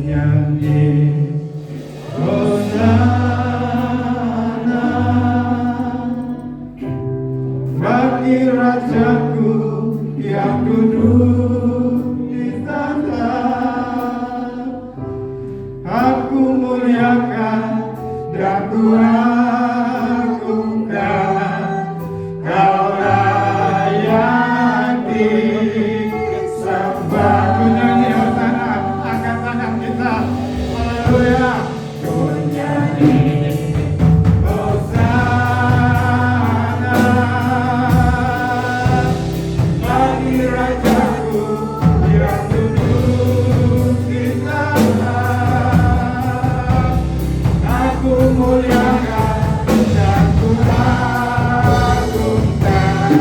nyanyi Hosana bagi Rajaku yang duduk di tata. Aku muliakan dan ku agungkan, Kau layak disembah. Ku nyanyi Hosana, angkat tangan kita, haleluya. Ku nyanyi Hosana bagi Rajaku yang duduk di tata. Aku muliakan dan ku agungkan,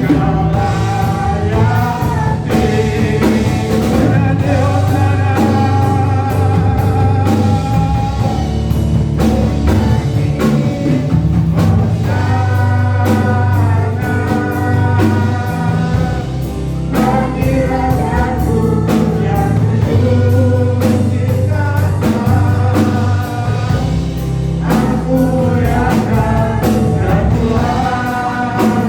Kau layak disembah. Hosana. Bagi Rajaku yang duduk di tata. Aku muliakan dan ku agungkan,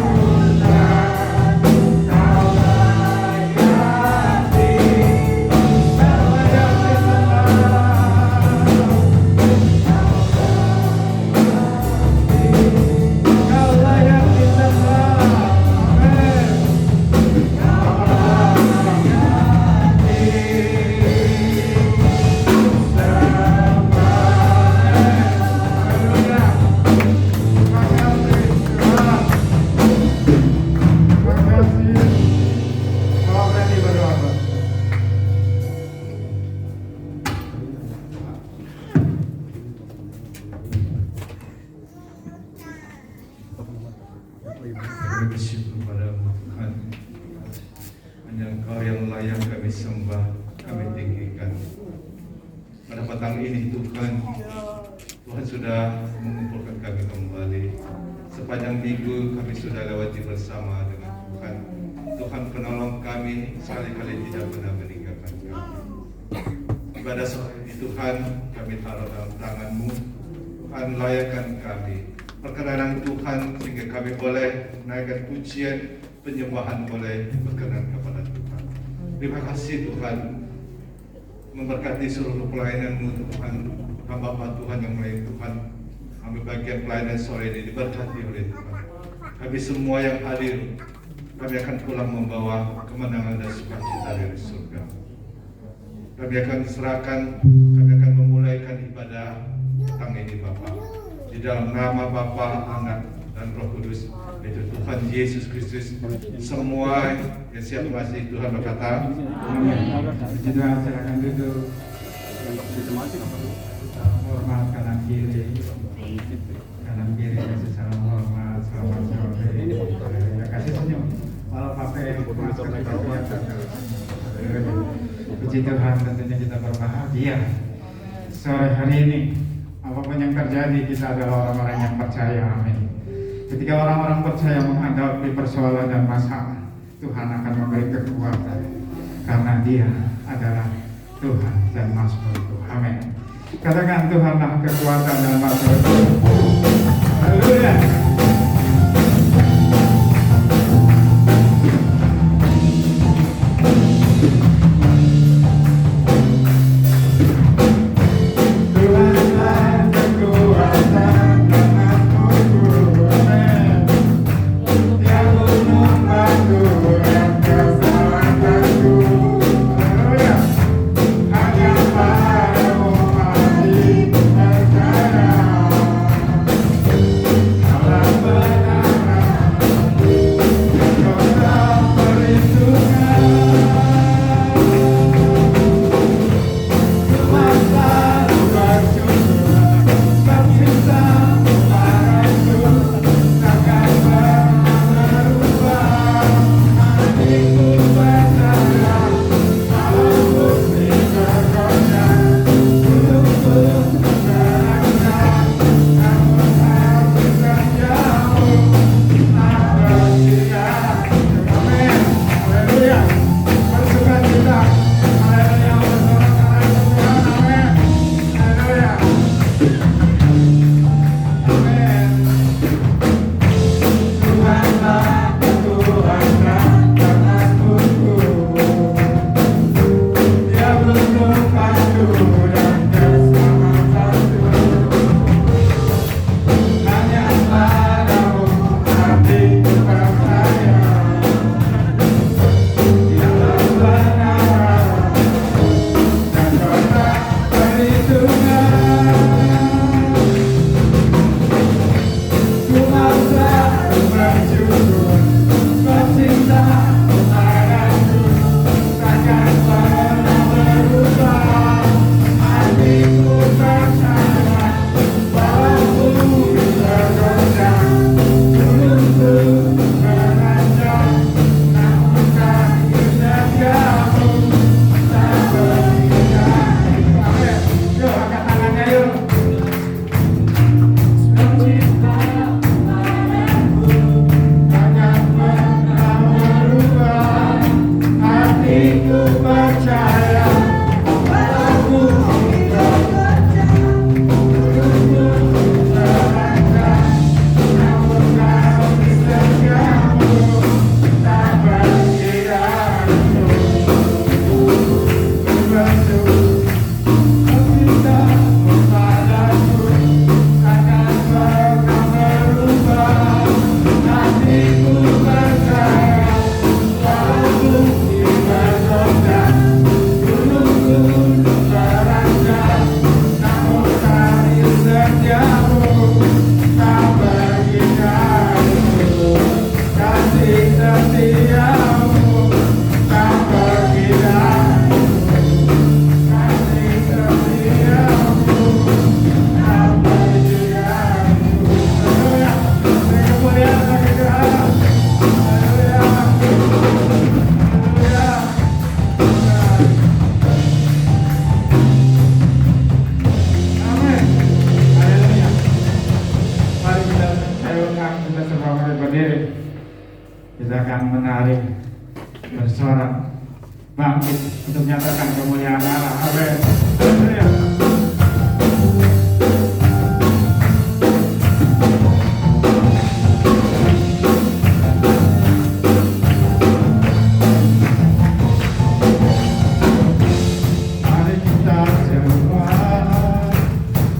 Kau layak disembah. Kau layak disembah. Amin. Kami bersyukur padamu Tuhan. Hanya Engkau yang layak kami sembah, kami tinggikan. Pada petang ini Tuhan, Tuhan sudah mengumpulkan kami kembali. Sepanjang minggu kami sudah lewati bersama dengan Tuhan. Tuhan penolong kami, sekali-kali tidak pernah meninggalkan kami. Ibadah sore ini Tuhan, kami taruh dalam tangan-Mu. Tuhan layakkan kami. Perkenanan Tuhan sehingga kami boleh menaikkan pujian, penyembahan boleh berkenan kepada Tuhan. Terima kasih Tuhan, memberkati seluruh pelayanan-Mu Tuhan. Hamba Tuhan yang melayani Tuhan, ambil bagian pelayanan sore ini diberkati oleh Tuhan. Kami semua yang hadir, kami akan pulang membawa kemenangan dan sukacita dari surga. Kami akan serahkan, kami akan memulaikan ibadah petang ini Bapa. Di dalam nama Bapa, Anak, dan Roh Kudus, yaitu Tuhan Yesus Kristus. Semua yang siap mengasihi Tuhan berkata, Amin. Puji Tuhan, silakan duduk. Hormat kanan kiri, kasih salam hormat, selamat sore. Ya, kasih senyum. Walau pakai masker kita. Puji Tuhan, tentunya kita berbahagia sore hari ini. Apapun yang terjadi, kita adalah orang-orang yang percaya. Amin. Ketika orang-orang percaya menghadapi persoalan dan masalah, Tuhan akan memberi kekuatan, karena Dia adalah Tuhan dan Mazmurku. Amin. Katakan, Tuhanlah kekuatan dan Mazmurku. Haleluya. Allah percaya padaku bekerja untuk terangkan namun kau setiamu tak pergi dariku membantu meminta kepadaku takkan pernah berubah hatiku percaya walaupun di berbeda gunung-gunung terangkat namun kasih setiamu tak pergi dariku kasih setiamu tak pergi dariku kasih setiamu tak pergi dariku. Haleluya. Dengan kemuliaan bagi Tuhan. Haleluya. Haleluya. Amin. Haleluya. Mari kita semua berdiri. Kita akan menarik bersorak bangkit untuk menyatakan kemuliaan Allah. Amin. Haleluya. Mari kita semua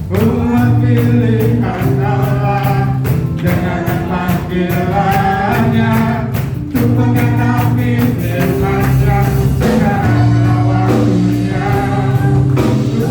buat pilihan Allah dengan panggilannya untuk menggenapi firman-Nya sekarang waktunya untuk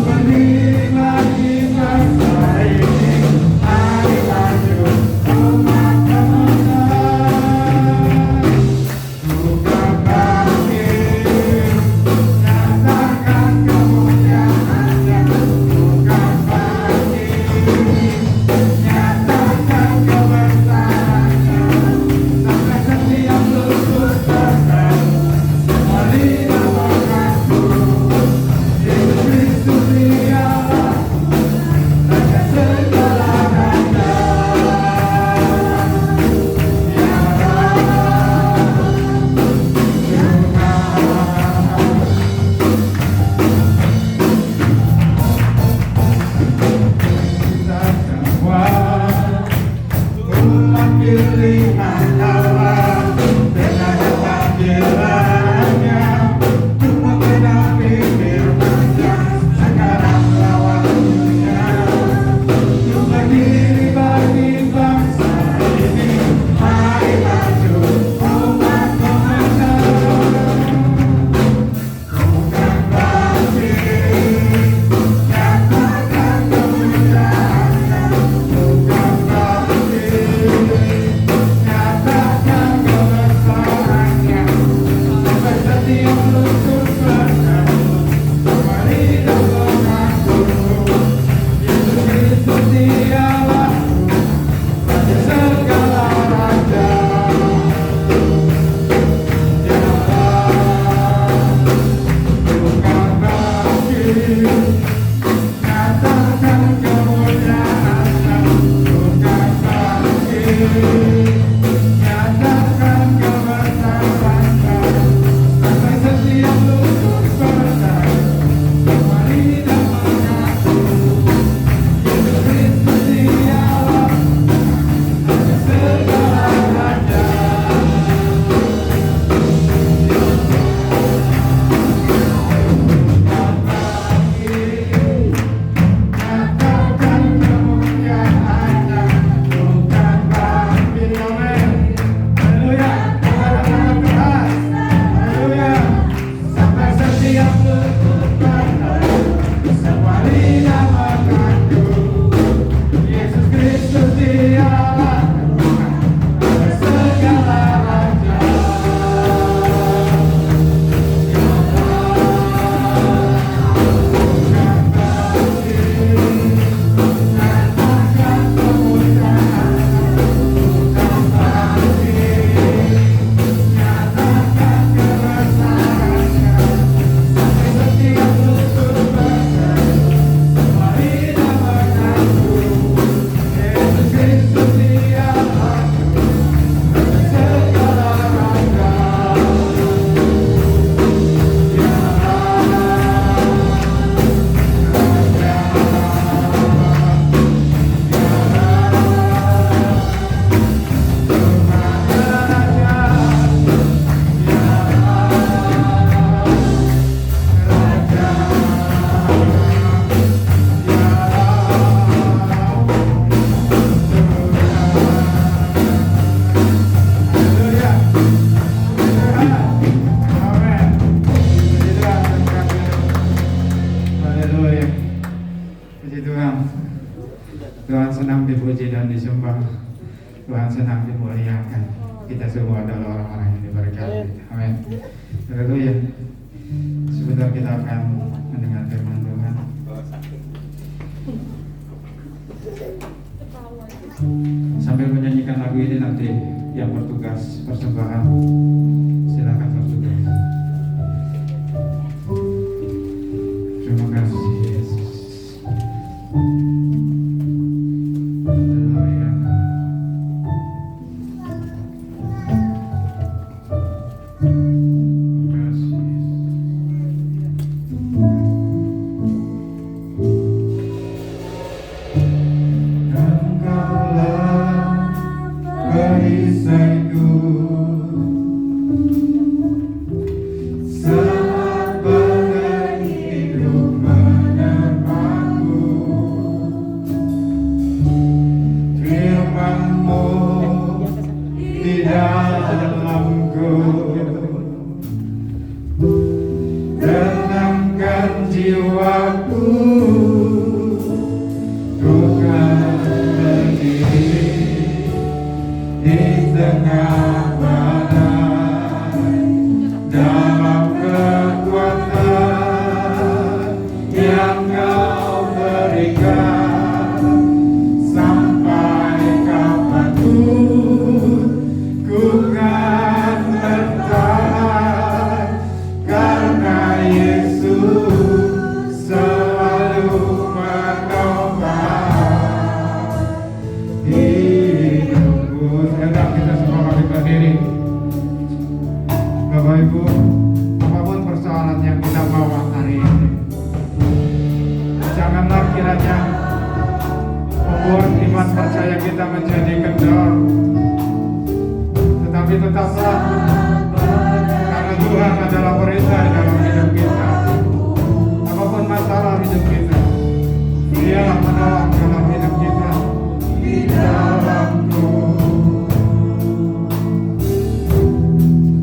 senang dipuji dan disembah. Tuhan senang dimuliakan. Kita semua adalah orang-orang yang diberkati. Amin. Haleluya. Sebentar kita akan mendengar firman Tuhan. Sambil menyanyikan lagu ini nanti yang bertugas persembahan silakan bertugas. Terima kasih Yesus. Haleluya. Terima kasih. Engkaulah perisaiku saat badai hidup menerpaku. Firman-Mu di dalamku tenangkan jiwaku. Tuhan berdiri di tengah badai dalam kekuatan yang Kau berikan. Sampai kapanpun ku kan bertahan karena Yesus selalu menopang hidupku. Sekarang kita semua kami berdiri. Bapak Ibu, apapun persoalan yang kita bawa hari ini, janganlah kiranya membuat iman percaya kita menjadi kendor, tetapi tetaplah karena Tuhan adalah perisai dalam hidup kita. Apapun masalah hidup kita, Dialah menolong dalam hidup kita. Di dalamku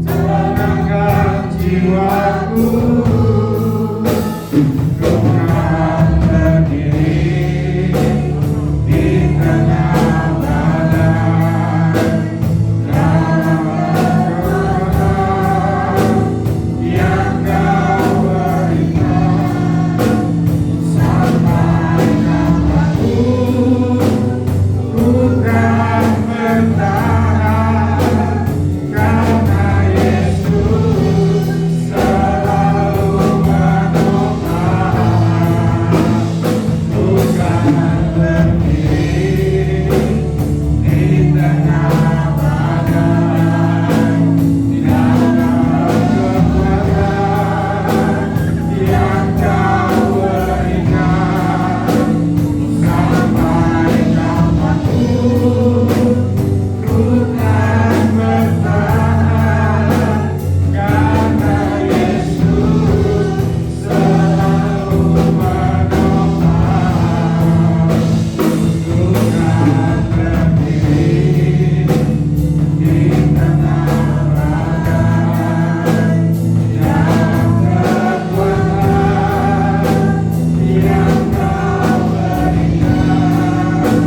tenangkan jiwaku. Tuhan berdiri di tengah badai dalam kekuatan yang Kau berikan. Sampai kapanpun ku kan bertahan karena Yesus selalu menopang. Tuhan berdiri di tengah badai dalam kekuatan yang Kau berikan. Sampai kapanpun ku kan bertahan karena Yesus selalu menopang. Tuhan berdiri di tengah badai dalam kekuatan yang Kau berikan.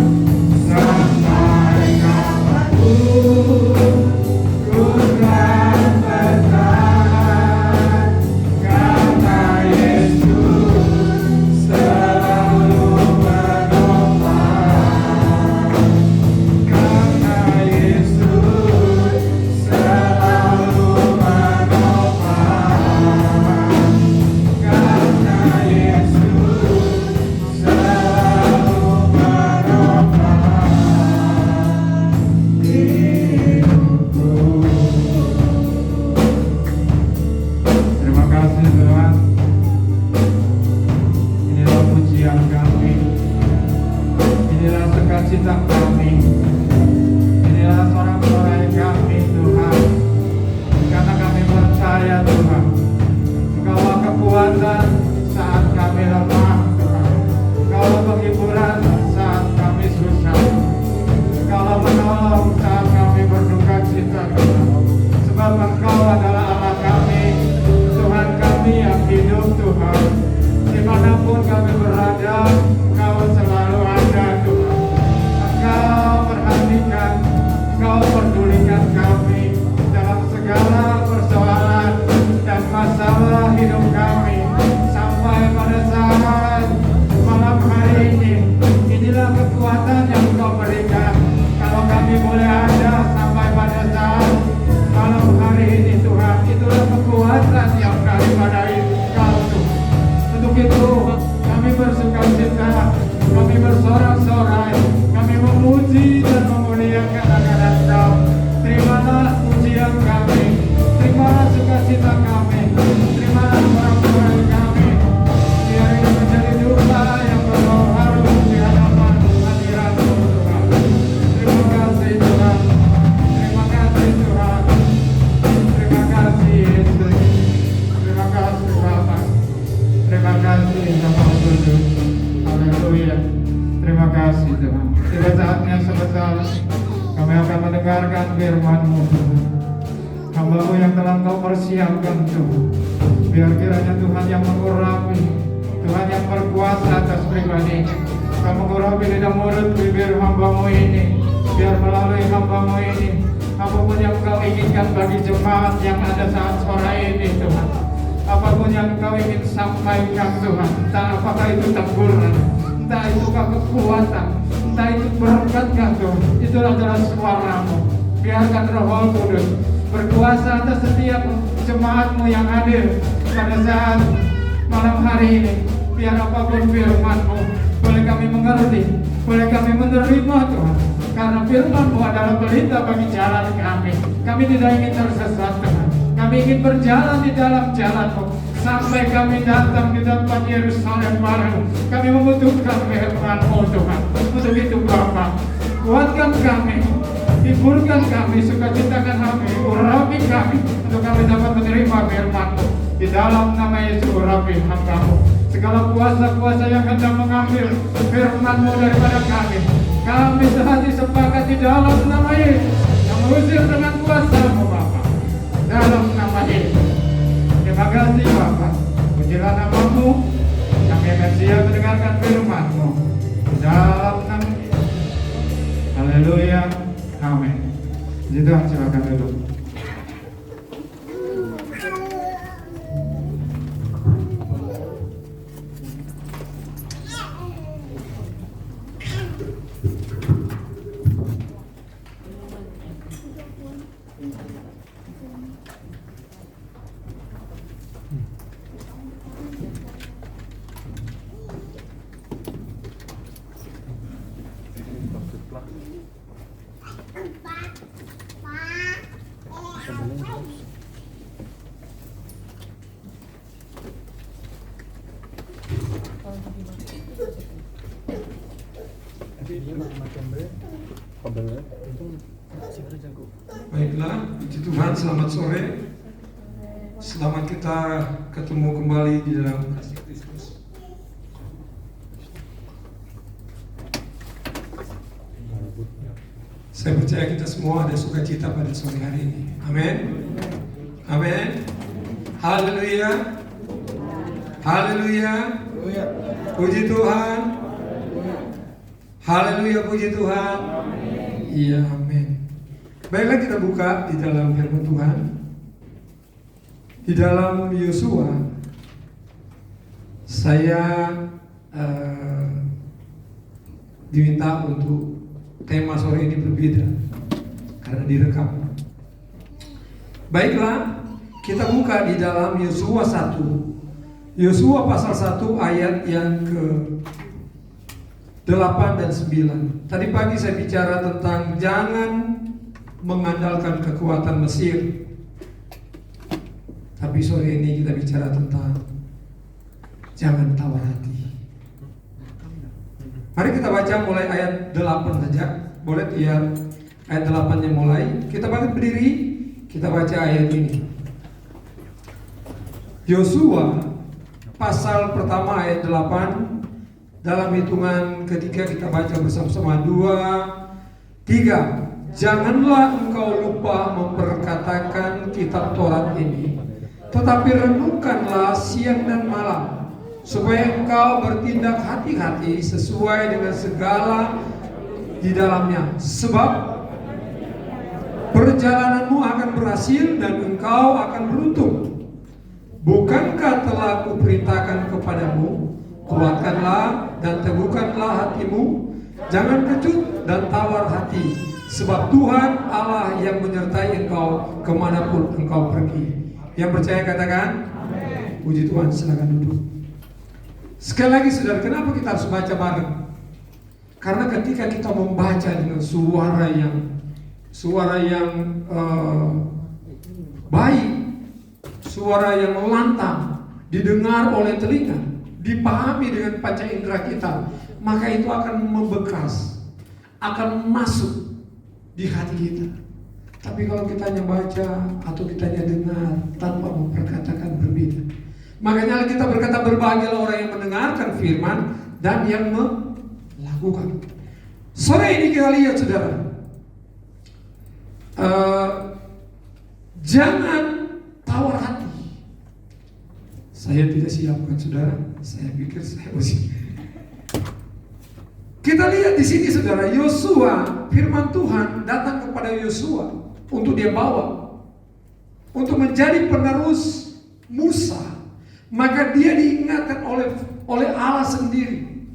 Sampai kapanpun ku kan bertahan karena Yesus selalu menopang. Karena Yesus selalu menopang. Karena Yesus selalu menopang hidupku. Terima kasih Tuhan. Inilah pujian kami. Inilah sukacita kami. Inilah sorak-sorai kami Tuhan. Karena kami percaya Tuhan, Engkaulah kekuatan saat kami lemah Tuhan. Engkaulah penghiburan saat kami susah. Engkaulah menolong saat kami berduka cita Tuhan. Sebab Engkau adalah Allah kami, Tuhan kami yang hidup Tuhan. Dimanapun kami berada, Engkau selalu ada Tuhan. terima kasih Bapak Kudus. Haleluya. Terima kasih Tuhan. Tiba saatnya sebentar kami akan mendengarkan firman-Mu Tuhan. Hamba-Mu yang telah Engkau persiapkan Tuhan. Biar kiranya Tuhan yang mengurapi, Tuhan yang berkuasa atas pribadi ini. Kau mengurapi lidah mulut bibir hamba-Mu ini. Biar melalui hamba-Mu ini, apapun yang Kau inginkan bagi jemaat yang ada saat sore ini Tuhan. Apapun yang Kau ingin sampaikan Tuhan, entah apakah itu teguran, entah itu kekuatan, entah itu berkat Tuhan, itulah adalah suara-Mu. Biarkan Roh Kudus berkuasa atas setiap jemaat-Mu yang hadir pada saat malam hari ini. Biar apapun firman-Mu boleh kami mengerti, boleh kami menerima Tuhan. Karena firman-Mu adalah pelita bagi jalan kami. Kami tidak ingin tersesat Tuhan. Kami ingin berjalan di dalam jalan-Mu sampai kami datang di tempat Yerusalem baru. Kami membutuhkan firman-Mu Tuhan. Untuk itu Bapa, kuatkan kami, hiburkan kami, sukacitakan kami, urapi kami, untuk kami dapat menerima firman-Mu. Di dalam nama Yesus urapi hamba-Mu. Segala kuasa-kuasa yang hendak mengambil firman-Mu daripada kami, kami sehati sepakat di dalam nama Yesus, yang mengusir dengan kuasa-Mu Bapa. Dalam nama Yesus. Terima kasih Bapa. Pujilah nama-Mu. Kami akan siap mendengarkan firman-Mu. Dalam nama Yesus. Haleluya. Amin. Puji Tuhan, silakan duduk. Baiklah, puji Tuhan, selamat sore. Selamat kita ketemu kembali di dalam kasih Kristus. Saya percaya kita semua ada sukacita pada sore hari ini. Amin. Amin. Haleluya. Haleluya. Puji Tuhan. Haleluya, puji Tuhan. Iya, amin. Baiklah, kita buka di dalam firman Tuhan. Di dalam Yosua, saya diminta untuk tema sore ini berbeda karena direkam. Baiklah, kita buka di dalam Yosua 1. Yosua pasal 1 ayat yang ke 8 dan 9. Tadi pagi saya bicara tentang jangan mengandalkan kekuatan Mesir. Tapi sore ini kita bicara tentang jangan tawar hati. Mari kita baca mulai ayat 8 saja. Boleh biar ayat 8-nya mulai. Kita bangkit berdiri, kita baca ayat ini. Yosua pasal pertama ayat 8. Dalam hitungan ketiga kita baca bersama-sama 2, 3. Janganlah engkau lupa memperkatakan kitab Taurat ini, tetapi renungkanlah siang dan malam, supaya engkau bertindak hati-hati sesuai dengan segala di dalamnya. Sebab perjalananmu akan berhasil dan engkau akan beruntung. Bukankah telah kuperintahkan kepadamu, kuatkanlah dan teguhkanlah hatimu, jangan kecut dan tawar hati, sebab Tuhan Allah yang menyertai engkau kemanapun engkau pergi. Yang percaya katakan amin. Puji Tuhan, silakan duduk. Sekali lagi saudara, kenapa kita harus baca bareng? Karena ketika kita membaca dengan suara yang baik, suara yang lantang, didengar oleh telinga, dipahami dengan panca indera kita, maka itu akan membekas, akan masuk di hati kita. Tapi kalau kita hanya baca atau kita hanya dengar tanpa memperkatakan berbeda, Makanya kita berkata berbahagialah orang yang mendengarkan firman dan yang melakukan. Sore ini kita lihat saudara, jangan tawar hati. Saya tidak siapkan saudara, saya pikir saya masih. Kita lihat di sini saudara, Yosua, firman Tuhan datang kepada Yosua untuk dia bawa, untuk menjadi penerus Musa. Maka dia diingatkan oleh Allah sendiri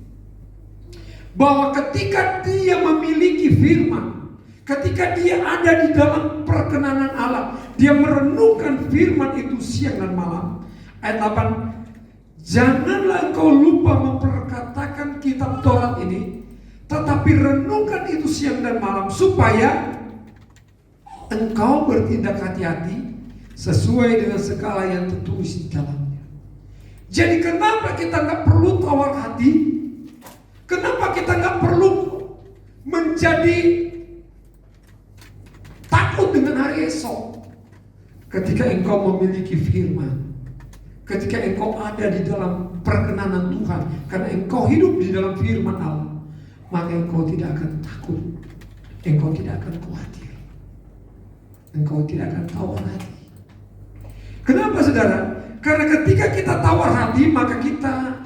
bahwa ketika dia memiliki firman, ketika dia ada di dalam perkenanan Allah, dia merenungkan firman itu siang dan malam. Ayat 8, janganlah engkau lupa memperkatakan kitab Taurat ini, tetapi renungkan itu siang dan malam, supaya engkau bertindak hati-hati sesuai dengan segala yang tertulis di dalamnya. Jadi kenapa kita nggak perlu tawar hati? Kenapa kita nggak perlu menjadi takut dengan hari esok? Ketika engkau memiliki firman, ketika engkau ada di dalam perkenanan Tuhan, karena engkau hidup di dalam firman Allah, maka engkau tidak akan takut, engkau tidak akan khawatir, engkau tidak akan tawar hati. Kenapa saudara? Karena ketika kita tawar hati, maka kita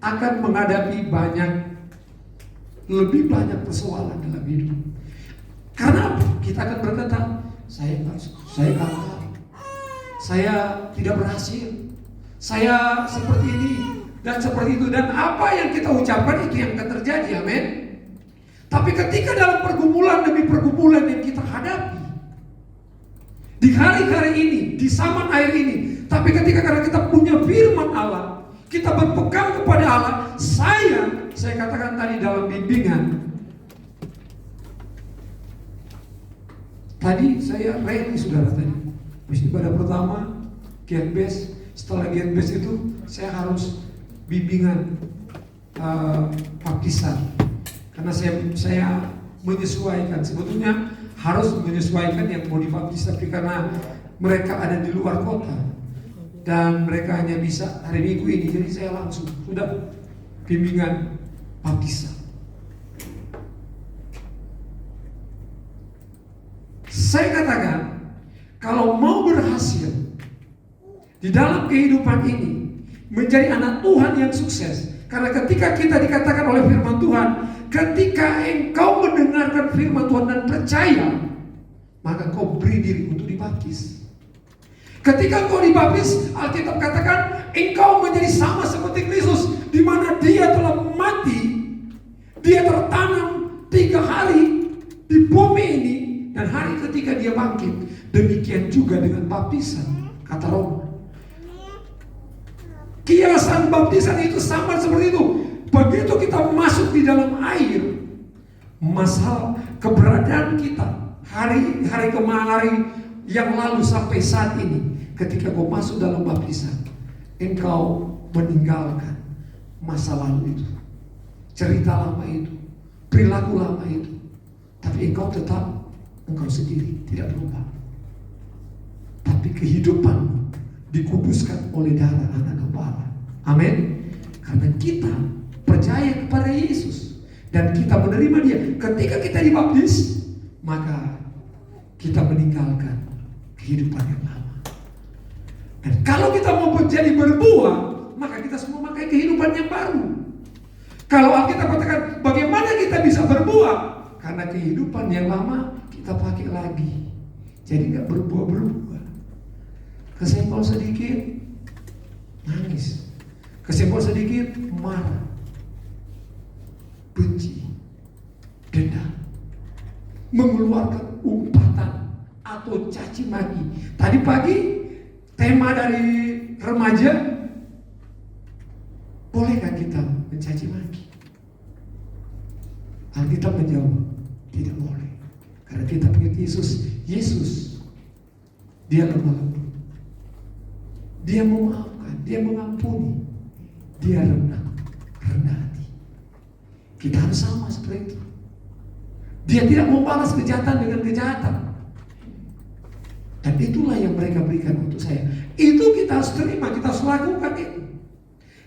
akan menghadapi lebih banyak persoalan dalam hidup. Karena apa? Kita akan berkata, saya gagal, saya tidak berhasil, saya seperti ini dan seperti itu, dan apa yang kita ucapkan itu yang akan terjadi. Amin. Tapi ketika dalam pergumulan demi pergumulan yang kita hadapi di hari-hari ini, di zaman air ini, tapi ketika karena kita punya firman Allah, kita berpegang kepada Allah, saya katakan tadi dalam bimbingan, tadi saya ready saudara tadi, mesti pada pertama get best, setelah get best itu saya harus bimbingan baptisan, karena saya menyesuaikan, sebetulnya harus menyesuaikan yang mau dibaptis, tapi karena mereka ada di luar kota dan mereka hanya bisa hari Minggu ini, jadi saya langsung sudah bimbingan baptisan. Saya katakan, kalau mau berhasil di dalam kehidupan ini, menjadi anak Tuhan yang sukses, karena ketika kita dikatakan oleh firman Tuhan, ketika engkau mendengarkan firman Tuhan dan percaya, maka engkau beri diri untuk dibaptis. Ketika engkau dibaptis, Alkitab katakan engkau menjadi sama seperti Kristus, di mana dia telah mati, dia tertanam 3 hari di bumi ini, dan hari ketiga dia bangkit. Demikian juga dengan baptisan, kata Roma. Kiasan baptisan itu sama seperti itu. Begitu kita masuk di dalam air, masalah keberadaan kita hari kemarin yang lalu sampai saat ini, ketika kau masuk dalam baptisan, engkau meninggalkan masa lalu itu, cerita lama itu, perilaku lama itu, tapi engkau sendiri tidak berubah. Tapi kehidupan dikuduskan oleh darah anak gembala. Amin. Karena kita percaya kepada Yesus dan kita menerima dia. Ketika kita dibaptis, maka kita meninggalkan kehidupan yang lama. Dan kalau kita mau menjadi berbuah, maka kita semua memakai kehidupan yang baru. Kalau Alkitab katakan bagaimana kita bisa berbuah? Karena kehidupan yang lama kita pakai lagi, jadi nggak berbuah. Kesenggol sedikit nangis, kesenggol sedikit marah, benci, dendam, mengeluarkan umpatan atau caci maki. Tadi pagi tema dari remaja, bolehkah kita mencaci maki? Alkitab menjawab, tidak boleh. Karena kita punya Yesus, dia lemah lembut, dia memaafkan, dia mengampuni, dia rendah hati. Kita harus sama seperti itu. Dia tidak membalas kejahatan dengan kejahatan. Dan itulah yang mereka berikan untuk saya. Itu kita harus terima, kita harus lakukan itu.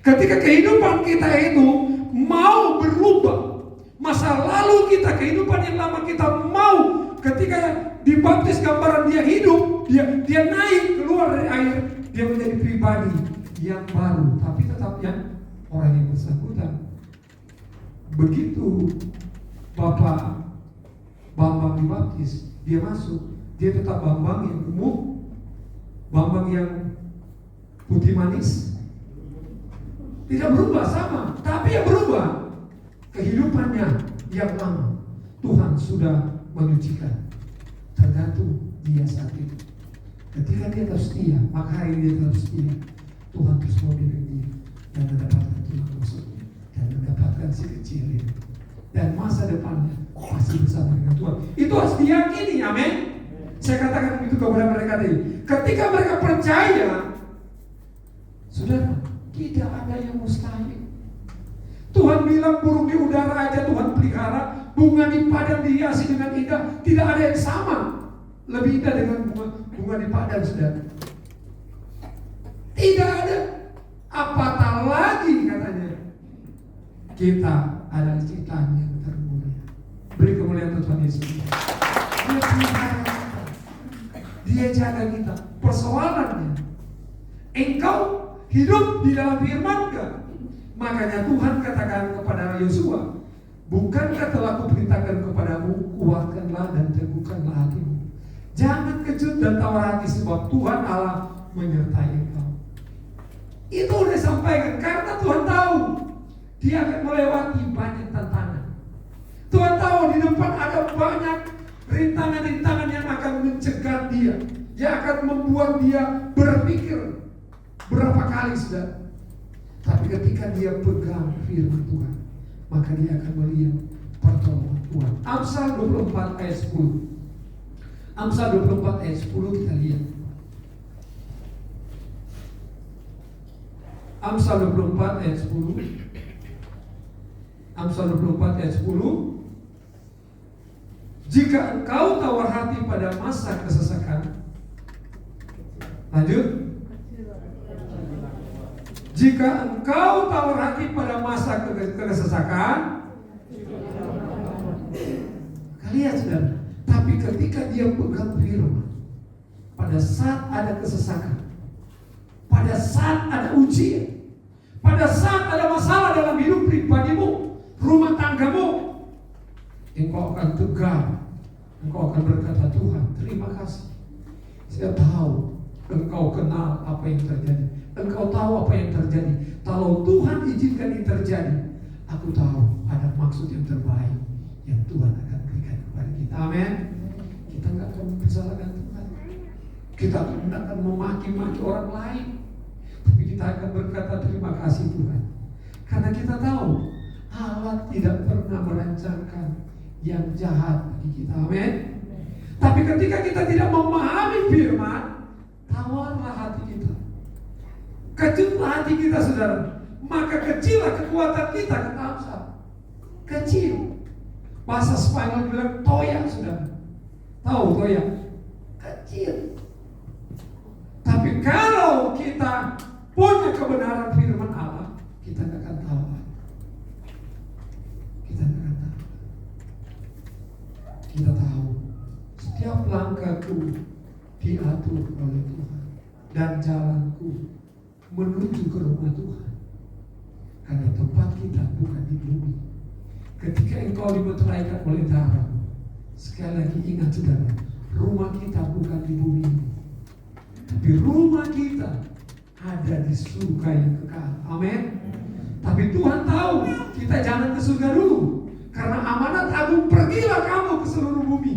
Ketika kehidupan kita itu mau berubah, masa lalu kita, kehidupan yang lama kita mau, ketika dibaptis gambaran dia hidup, dia naik keluar dari air, dia menjadi pribadi yang baru, tapi tetap yang orang yang bersangkutan. Begitu Bapak Bambang dibaptis, dia masuk, dia tetap Bambang yang gemuk, Bambang yang putih manis, tidak berubah sama, tapi yang berubah kehidupannya yang lama. Tuhan sudah menyucikan, tergantung dia saat itu. Ketika dia tetap setia, maka hari dia tetap setia, Tuhan terus mau dia dan mendapatkan tulang rusuknya dan mendapatkan si kecil ini, dan masa depannya masih bersama dengan Tuhan. Itu harus diyakini, amin. Saya katakan begitu kepada mereka tadi. Ketika mereka percaya, saudara, tidak ada yang mustahil. Tuhan bilang burung di udara aja Tuhan pelihara, bunga di padang dihiasi dengan indah. Tidak ada yang sama lebih indah dengan bunga di padang, saudara. Tidak ada. Apatah lagi katanya, kita adalah ciptaan yang termulia. Beri kemuliaan Tuhan Yesus. Dia pelihara kita, dia jaga kita. Persoalannya, engkau hidup di dalam firman gak? Makanya Tuhan katakan kepada Yosua, bukankah telah kuperintahkan kepadamu, kuatkanlah dan teguhkanlah hatimu. Jangan kejut dan tawar hati, sebab Tuhan Allah menyertai engkau. Itu udah disampaikan karena Tuhan tahu dia akan melewati banyak tantangan. Tuhan tahu di depan ada banyak rintangan-rintangan yang akan mencegat dia, yang akan membuat dia berpikir berapa kali sudah. Tapi ketika dia pegang firman Tuhan, maka dia akan melihat pertolongan Tuhan. Amsal 24 ayat 10. Amsal 24 ayat 10 kita lihat. Amsal 24 ayat 10. Amsal 24 ayat 10. Jika engkau tawar hati pada masa kesesakan, lanjut. Jika engkau tawar hati pada masa kesesakan, kalian sudah. Tapi ketika dia pegang firman, pada saat ada kesesakan, pada saat ada ujian, pada saat ada masalah dalam hidup pribadimu, rumah tanggamu, engkau akan tegar, engkau akan berkata, Tuhan terima kasih. Saya tahu engkau kenal apa yang terjadi, engkau tahu apa yang terjadi. Kalau Tuhan izinkan ini terjadi, aku tahu ada maksud yang terbaik yang Tuhan akan berikan kepada kita. Amin. Kita nggak akan mempersalahkan Tuhan, kita tidak akan memaki-maki orang lain, tapi kita akan berkata terima kasih Tuhan, karena kita tahu Allah tidak pernah merancangkan yang jahat bagi kita. Amin. Tapi ketika kita tidak memahami firman, tawarlah hati kita, kecillah hati kita, saudara. Maka kecillah kekuatan kita, kata Amsal. Kecil. Bahasa Spanyol bilang toya, saudara. Tahu toya? Kecil. Tapi kalau kita punya kebenaran firman Allah, kita tidak akan tahu. Kita tidak akan tahu. Kita tahu setiap langkahku diatur oleh Tuhan, dan jalanku menuju ke rumah Tuhan. Karena tempat kita bukan di bumi. Ketika engkau dimeteraikan oleh darah, sekali lagi ingat saudara, rumah kita bukan di bumi ini, tapi rumah kita ada di surga yang kekal. Amin. Tapi Tuhan tahu kita jangan ke surga dulu, karena amanat agung, pergilah kamu ke seluruh bumi,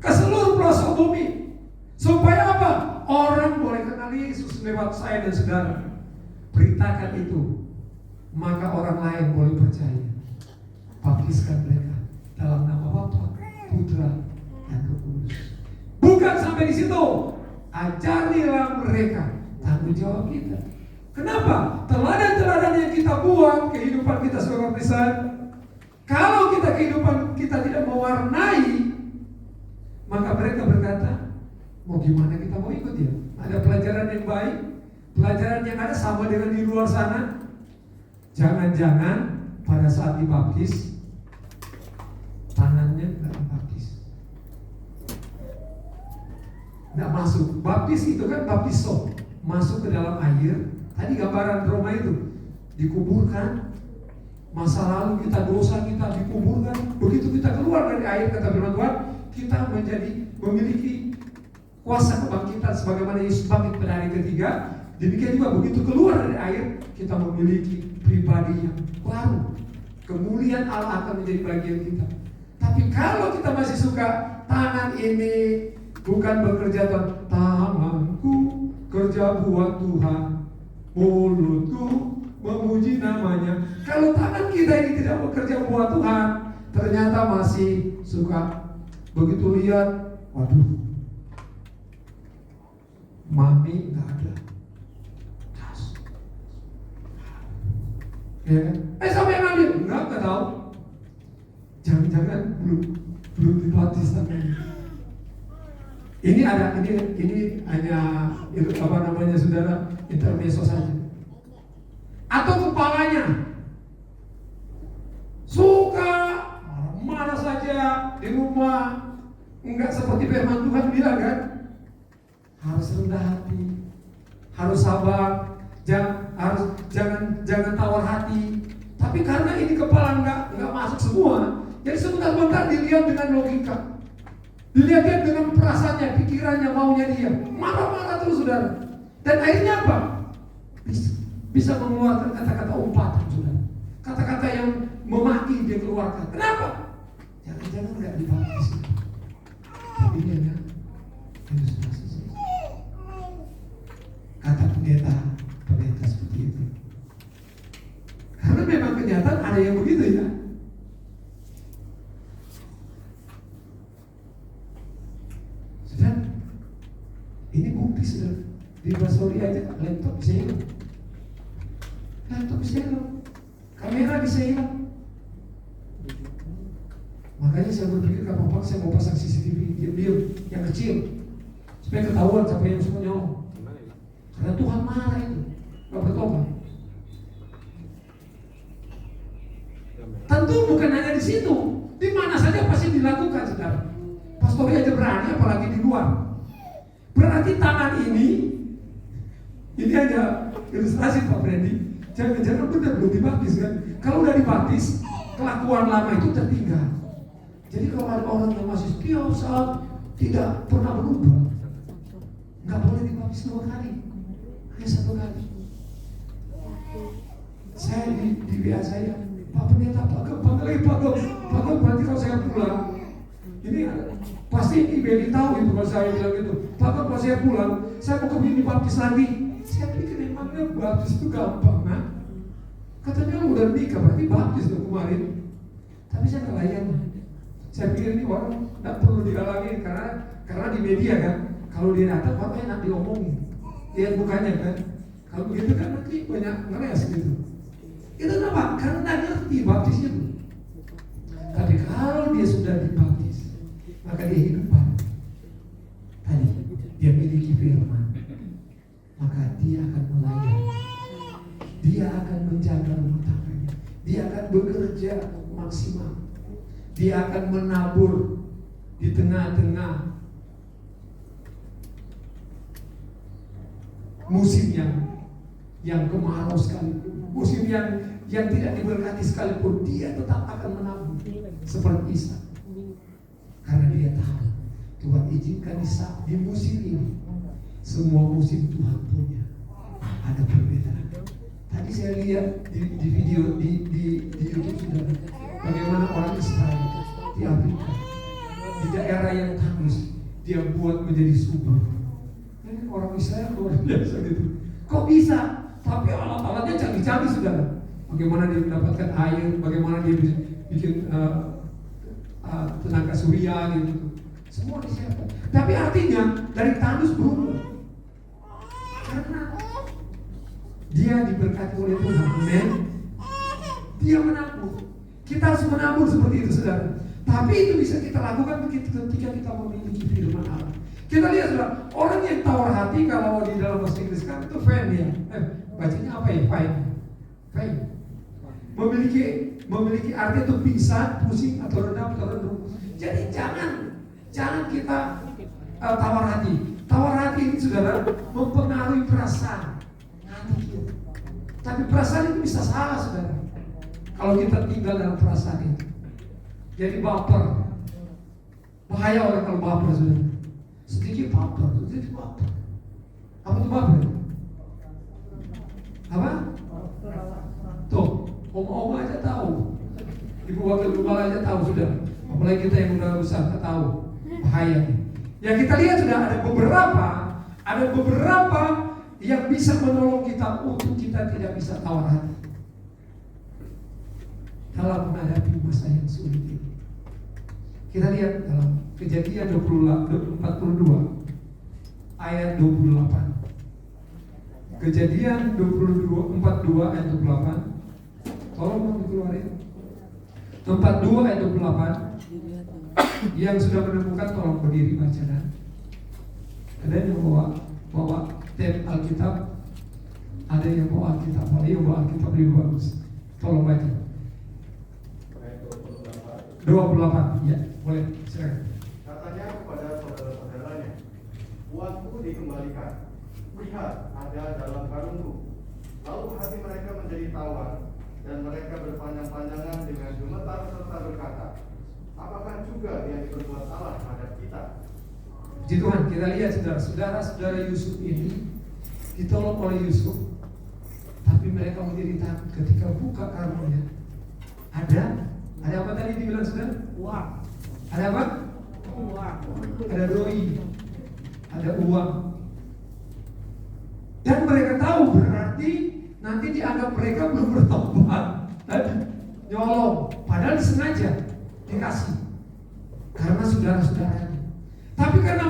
ke seluruh pelosok bumi. Supaya apa? Orang boleh kenal Yesus lewat saya dan saudara. Beritakan itu, maka orang lain boleh percaya. Baptiskan mereka dalam nama Bapa, Putra, dan Roh Kudus. Bukan sampai di situ, ajarilah mereka. Tanggung jawab kita. Kenapa? Teladan-teladan yang kita buat kehidupan kita sebagai Kristen, kalau kita kehidupan kita tidak mewarnai, maka mereka berkata, Mau gimana kita mau ikut ya? Ada pelajaran yang baik, pelajaran yang ada sama dengan di luar sana. Jangan-jangan pada saat dibaptis tangannya nggak dibaptis, nggak masuk. Baptis itu kan baptiso, masuk ke dalam air. Tadi gambaran Roma itu dikuburkan, masa lalu kita, dosa kita dikuburkan. Begitu kita keluar dari air, kata firman Tuhan, kita memiliki kuasa kebangkitan sebagaimana Yesus bangkit pada hari ketiga. Demikian juga begitu keluar dari air, kita memiliki pribadi yang baru. Kemuliaan Allah akan menjadi bagian kita. Tapi kalau kita masih suka tangan ini bukan bekerja Tuhan, tanganku kerja buat Tuhan, mulutku memuji namanya. Kalau tangan kita ini tidak bekerja buat Tuhan, ternyata masih suka begitu lihat, waduh, mami nggak ada, ya kan? Siapa yang ambil? Nggak tahu. Jangan-jangan belum dibaptis tangannya. Ini hanya apa namanya saudara, intermezzo saja. Atau kepalanya suka marah saja di rumah, enggak seperti firman Tuhan bilang kan, harus rendah hati, harus sabar, jangan tawar hati. Tapi karena ini kepala enggak masuk semua, jadi sebentar-bentar dilihat dengan logika, dilihat dengan perasaannya, pikirannya, maunya dia, marah-marah terus saudara. Dan akhirnya apa? Bisa mengeluarkan kata-kata umpatan saudara, kata-kata yang memaki dia keluarkan. Kenapa? Jangan-jangan enggak dibaptis. Tapi dia enggak. Itu sudah selesai. Kata pendeta seperti itu. Karena memang kenyataan ada yang begitu ya. Sudah, ini bukti sudah. Di Basori aja laptop bisa hilang. Laptop bisa hilang. Kamera bisa hilang. Makanya saya berpikir kapan saya mau pasang CCTV diam-diam yang kecil supaya ketahuan siapa yang suka nyolong. Karena Tuhan marah itu, gak bertobat. Tentu bukan hanya di situ, di mana saja pasti dilakukan saudara. Pastori aja berani, apalagi di luar. Berarti tangan ini hanya ilustrasi Pak Freddy. Jangan-jangan benar belum dibaptis kan? Kalau udah dibaptis, kelakuan lama itu tertinggal. Jadi kalau ada orang yang masih setiap saat tidak pernah berubah, nggak boleh dibaptis 2 kali, hanya 1 kali. Saya di WA saya, Pak Pendeta, Pak Gem, berarti kalau saya pulang, ini pasti Beli tahu itu kalau saya bilang gitu. Pak Gem, kalau saya pulang, saya mau kebini baptis lagi. Saya pikir emangnya baptis itu gampang, nah? Katanya lu udah nikah, berarti baptis tuh kemarin. Tapi saya nggak layan. Saya pikir ini orang nggak perlu digalangin karena di media kan, kalau dia datang orang enak diomongin, lihat mukanya kan. Kalau begitu kan nanti banyak ngeres gitu. Itu kenapa? Karena nggak ngerti baptis itu. Tapi kalau dia sudah dibaptis, maka dia hidup baru. Tadi dia miliki firman, maka dia akan melayani, dia akan menjaga rumah tangganya, dia akan bekerja maksimal. Dia akan menabur di tengah-tengah musim yang kemarau sekalipun, musim yang tidak diberkati sekalipun, dia tetap akan menabur seperti Ishak. Karena dia tahu Tuhan izinkan Ishak di musim ini. Semua musim Tuhan punya ada perbedaan. Tadi saya lihat di video di YouTube sudah bagaimana orang Israel di Afrika, di daerah yang tandus, dia buat menjadi subur. Ini orang Israel luar biasa gitu. Kok bisa? Tapi alat-alatnya canggih-canggih saudara. Bagaimana dia mendapatkan air, bagaimana dia bikin tenaga surya gitu. Semua disiapkan. Tapi artinya dari tandus berubah. Karena dia diberkati oleh Tuhan. Amen. Dia menabur. Kita harus menabur seperti itu saudara. Tapi itu bisa kita lakukan ketika kita memiliki firman Allah. Kita lihat sudah, orang yang tawar hati kalau di dalam bahasa Inggris kan itu faint ya. Bacanya apa ya? Faint. Memiliki arti itu pingsan, pusing atau redam atau redup. Jadi jangan kita tawar hati. Tawar hati ini saudara mempengaruhi perasaan hati kita. Tapi perasaan itu bisa salah saudara. Kalau kita tinggal dalam perasaan itu, jadi baper. Bahaya orang kalau baper saudara. Sedikit baper. Apa itu baper? Apa? Tuh, om-om aja tahu. Ibu wakil gembala aja tahu sudah. Apalagi kita yang udah besar, kita tahu bahaya. Ya kita lihat sudah ada beberapa yang bisa menolong kita untuk kita tidak bisa tawar hati dalam menghadapi masa yang sulit ini. Kita lihat dalam Kejadian 42 ayat 28. Kejadian 42 ayat 28. Tolong dikeluarin. 42 ayat 28. Yang sudah menemukan tolong berdiri baca dan. Ada yang bawa tem Alkitab. Ada yang bawa Alkitab. Ada yang bawa Alkitab lebih bagus. Tolong baca. 28. Ya, boleh. Silakan. Katanya kepada saudara-saudaranya, uangku dikembalikan. Lihat, ada dalam karungku. Lalu hati mereka menjadi tawar, dan mereka berpanjang-panjangan dengan gemetar serta berkata, apakah juga yang diperbuat Allah terhadap kita? Puji Tuhan, kita lihat saudara-saudara Yusuf ini ditolong oleh Yusuf, tapi mereka menjadi takut ketika buka karungnya. Ada apa tadi dibilang saudara? Uang. Ada apa? Uang. Ada doi, ada uang. Dan mereka tahu berarti nanti dianggap mereka belum bertobat dan nyolong. Padahal disengaja dikasih karena saudara-saudaranya. Tapi karena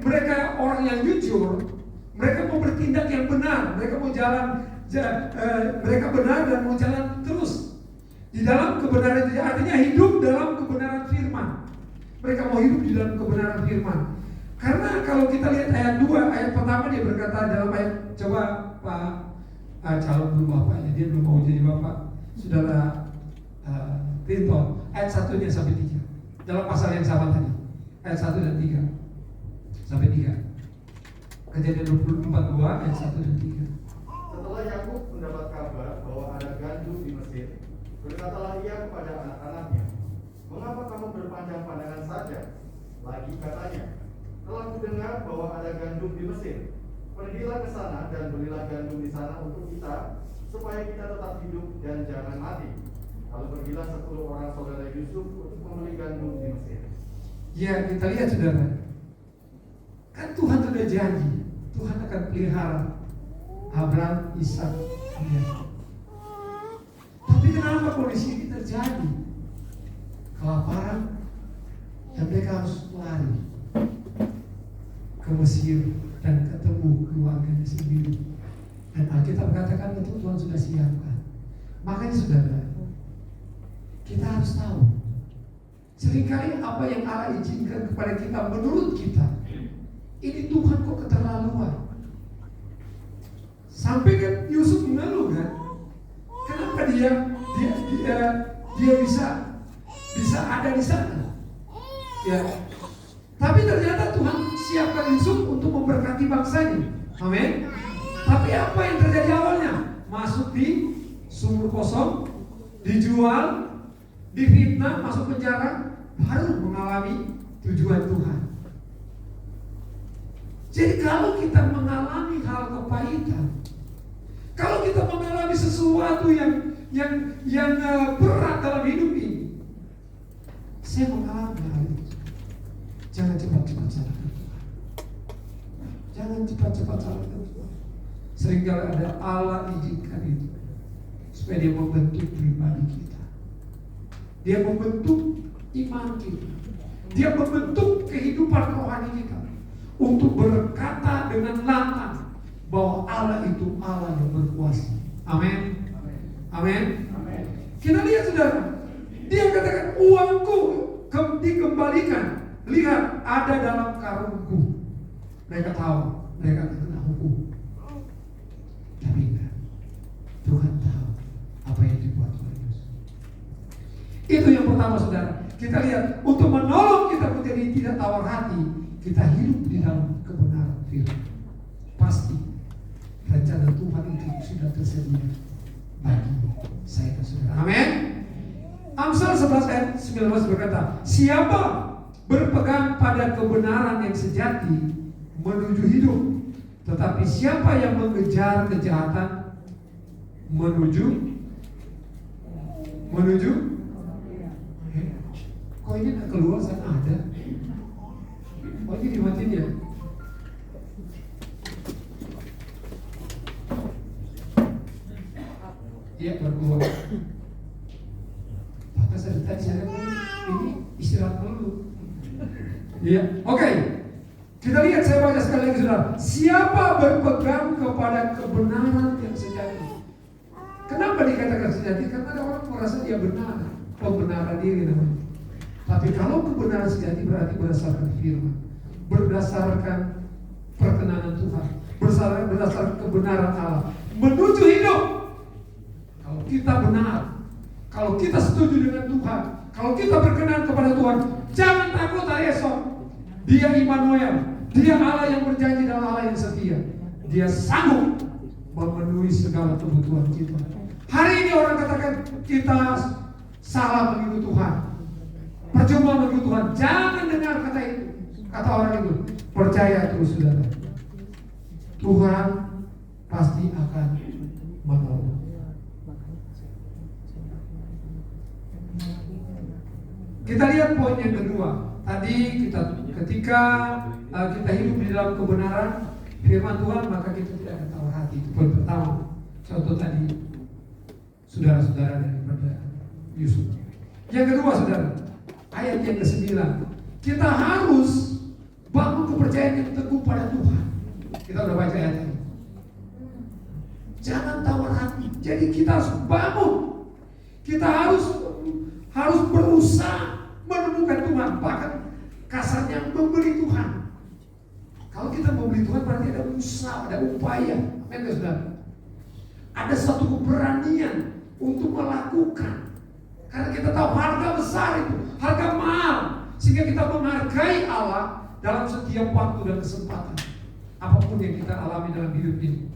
mereka orang yang jujur, mereka mau bertindak yang benar, mereka mau mereka benar dan mau jalan terus di dalam kebenaran itu. Artinya hidup dalam kebenaran firman. Mereka mau hidup di dalam kebenaran firman. Karena kalau kita lihat ayat 2, ayat pertama dia berkata dalam ayat, coba Pak calon belum bapaknya, dia belum mau jadi bapak, saudara Clinton, ayat 1-nya sampai 3 dalam pasal yang sama tadi, ayat 1 dan 3 sampai 3. Kejadian 42 ayat 1 dan 3. Setelah Yakub mendapat kabar bahwa ada gandum di Mesir, berkatalah ia kepada anak-anaknya, mengapa kamu berpanjang-pandangan saja? Lagi katanya, telah kudengar bahwa ada gandum di Mesir. Pergilah ke sana dan belilah gandum di sana untuk kita, supaya kita tetap hidup dan jangan mati. Lalu pergilah 10 orang saudara Yusuf untuk membeli gandum di Mesir. Ya, kita lihat saudara, kan Tuhan sudah janji, Tuhan akan pelihara Abraham, Ishak, Yakub. Tapi kenapa kondisi ini terjadi? Kelaparan, dan mereka harus lari ke Mesir dan ketemu keluarganya sendiri. Dan Alkitab katakan itu Tuhan sudah siapkan. Makanya saudara, kita harus tahu, seringkali apa yang Allah izinkan kepada kita menurut kita, ini Tuhan kok keterlaluan. Sampai kan Yusuf mengeluh kan, kenapa dia bisa ada di sana? Ya, tapi ternyata Tuhan siapkan Yusuf untuk memberkati bangsanya. Amin. Tapi apa yang terjadi awalnya? Masuk di sumur kosong, dijual, difitnah, masuk penjara, baru mengalami tujuan Tuhan. Jadi kalau kita mengalami hal kepahitan, kalau kita mengalami sesuatu yang berat dalam hidup ini, saya mengalami hal itu. Jangan cepat-cepat salahkan Tuhan. Jangan cepat-cepat salahkan Tuhan. Seringkali ada Allah izinkan itu supaya dia membentuk pribadi kita. Dia membentuk iman kita. Dia membentuk kehidupan rohani kita untuk berkata dengan lantang bahwa Allah itu Allah yang berkuasa. Amin. Amin. Kita lihat saudara, dia katakan uangku dikembalikan. Lihat, ada dalam karungku. mereka tahu mereka akan kena hukum. Tapi enggak, Tuhan tahu apa yang dibuat oleh Yesus. Itu yang pertama, saudara. Kita lihat, untuk menolong kita menjadi tidak tawar hati, kita hidup di dalam kebenaran firman. Pasti rencana Tuhan itu sudah tersedia bagi saya dan saudara. Amin. Amsal 11 ayat 19 berkata, siapa berpegang pada kebenaran yang sejati menuju hidup, tetapi siapa yang mengejar kejahatan menuju kok ini nggak keluar? Sana ada. Oh, ini dimatiin ya? Iya, baru keluar. Maka saya tadi ini istirahat dulu. Iya, oke. Kita lihat, saya baca sekali lagi, saudara. Siapa berpegang kepada kebenaran yang sejati? Kenapa dikatakan sejati? Karena ada orang merasa dia benar, pembenaran diri namanya. Tapi kalau kebenaran sejati berarti berdasarkan firman, berdasarkan perkenanan Tuhan, berdasarkan kebenaran Allah, menuju hidup. Kalau kita benar, kalau kita setuju dengan Tuhan, kalau kita berkenan kepada Tuhan, jangan takut hari esok. Dia Immanuel, dia Allah yang berjanji dan Allah yang setia. Dia sanggup memenuhi segala kebutuhan kita. Hari ini orang katakan kita salah mengikut Tuhan, percuma mengikut Tuhan. Jangan dengar kata itu, kata orang itu. Percaya terus, saudara. Tuhan pasti akan menolong. Kita lihat poin yang kedua. Tadi ketika kita hidup di dalam kebenaran firman Tuhan, maka kita tidak akan tawar hati. Itu poin pertama. Contoh tadi saudara-saudara daripada Yusuf. Yang kedua, saudara, ayat yang ke-9. Kita harus bangun kepercayaan yang teguh pada Tuhan. Kita udah baca ayat ini. Jangan tawar hati. Jadi kita harus bangun. Kita harus berusaha menemukan Tuhan, bahkan kasarnya membeli Tuhan. Kalau kita membeli Tuhan berarti ada usaha, ada upaya. Amin, saudara. Ada satu keberanian untuk melakukan. Karena kita tahu harga besar itu, harga mahal, sehingga kita menghargai Allah dalam setiap waktu dan kesempatan. Apapun yang kita alami dalam hidup ini.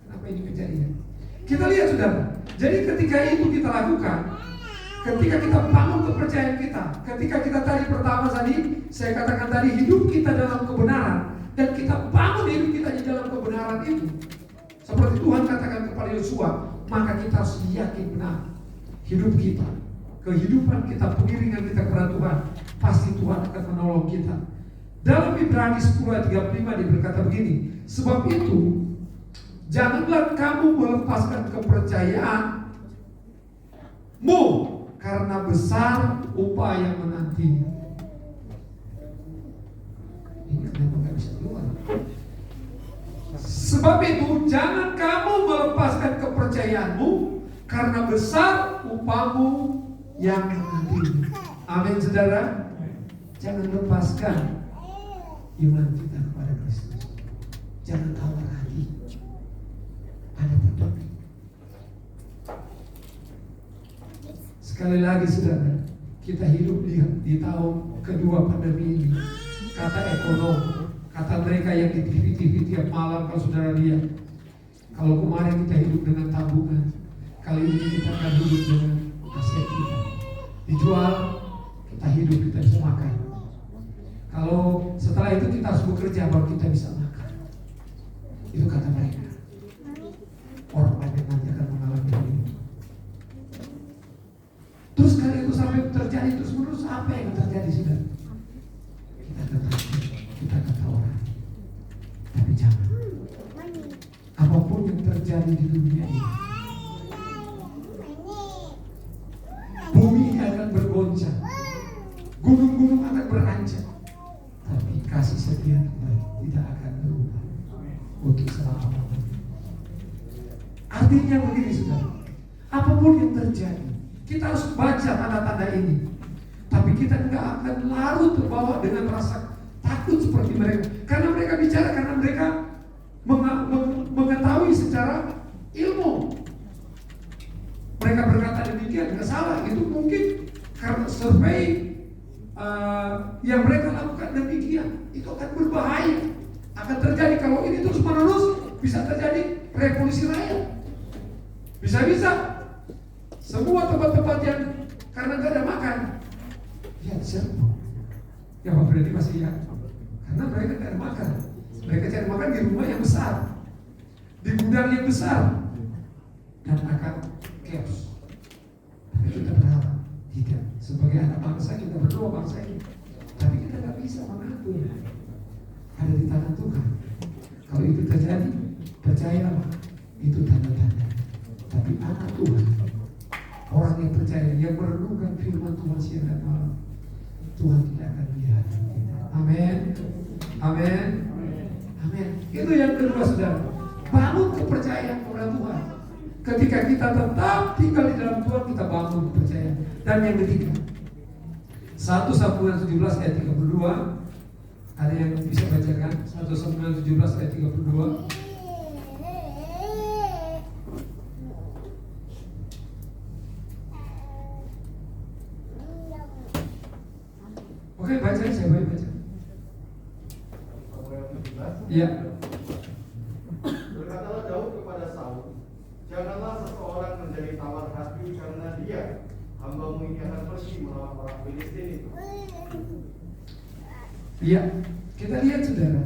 Kenapa ini kejadian? Kita lihat, saudara. Jadi ketika itu kita lakukan, ketika kita bangun kepercayaan kita, ketika kita tadi pertama saya katakan tadi, hidup kita dalam kebenaran, dan kita bangun hidup kita di dalam kebenaran itu, seperti Tuhan katakan kepada Yosua, maka kita harus yakin benar hidup kita, kehidupan kita, pengiringan kita kepada Tuhan, pasti Tuhan akan menolong kita. Dalam Ibrani 10 ayat 35 berkata begini, sebab itu janganlah kamu melepaskan kepercayaanmu, karena besar upaya menantinya. Ini kenapa gak bisa keluar? Sebab itu jangan kamu melepaskan kepercayaanmu, karena besar upamu yang menantinya. Amin, saudara. Jangan lepaskan iman kita kepada Kristus. Jangan tawar hati. Ada petunjuk. Sekali lagi, saudara, kita hidup di tahun kedua pandemi ini. Kata ekonom, kata mereka yang di TV tiap malam, kalau saudara lihat, kalau kemarin kita hidup dengan tabungan, kali ini kita akan hidup dengan aset kita. Dijual, kita hidup, kita bisa makan. Kalau setelah itu kita harus bekerja baru kita bisa makan. Itu kata mereka. Orang banyak nanti akan mengalami hal ini. Terus kali itu sampai terjadi terus menerus, apa yang terjadi, sudah? Kita akan takut, kita akan tawaran. Tapi jangan. Apapun yang terjadi di dunia ini, bumi akan bergoncang, gunung-gunung akan berancam, tapi kasih setia Tuhan tidak akan berubah untuk selama-lamanya. Artinya begini, saudara, apapun yang terjadi, kita harus baca tanda-tanda ini. Tapi kita enggak akan larut terbawa dengan rasa takut seperti mereka. Karena mereka bicara, karena mereka mengetahui secara ilmu. Mereka berkata demikian, nggak salah. Itu mungkin karena survei yang mereka lakukan demikian. Itu akan berbahaya. Akan terjadi kalau ini terus menerus, bisa terjadi revolusi rakyat. Bisa-bisa semua tempat-tempat yang karena nggak ada makan, ya serbu. Ya berarti masih ya, karena mereka nggak ada makan. Mereka cari makan di rumah yang besar, di gudang yang besar, dan akan chaos. Tapi kita berharap tidak. Sebagai anak bangsa kita berdoa bangsa ini, tapi kita nggak bisa mengatur. Ada di tangan Tuhan. Kalau itu terjadi, percayalah itu tanda-tanda. Tapi anak Tuhan, orang yang percaya, yang merenungkan firman Tuhan siang dan malam, Tuhan tidak akan lihat. Amin. Amin. Amin. Itu yang kedua, saudara. Bangun kepercayaan kepada Tuhan. Ketika kita tetap tinggal di dalam Tuhan, kita bangun kepercayaan. Dan yang ketiga, 1 Samuel 17 ayat 32. Ada yang bisa bacakan? 1 Samuel 17 ayat 32. Oke, baca, saya boleh baca. Iya. Berkatalah Daud kepada Saul, janganlah seseorang menjadi tawar hati karena dia, hamba-Mu ini akan pergi melawan orang Filistin itu. Iya, kita lihat saudara.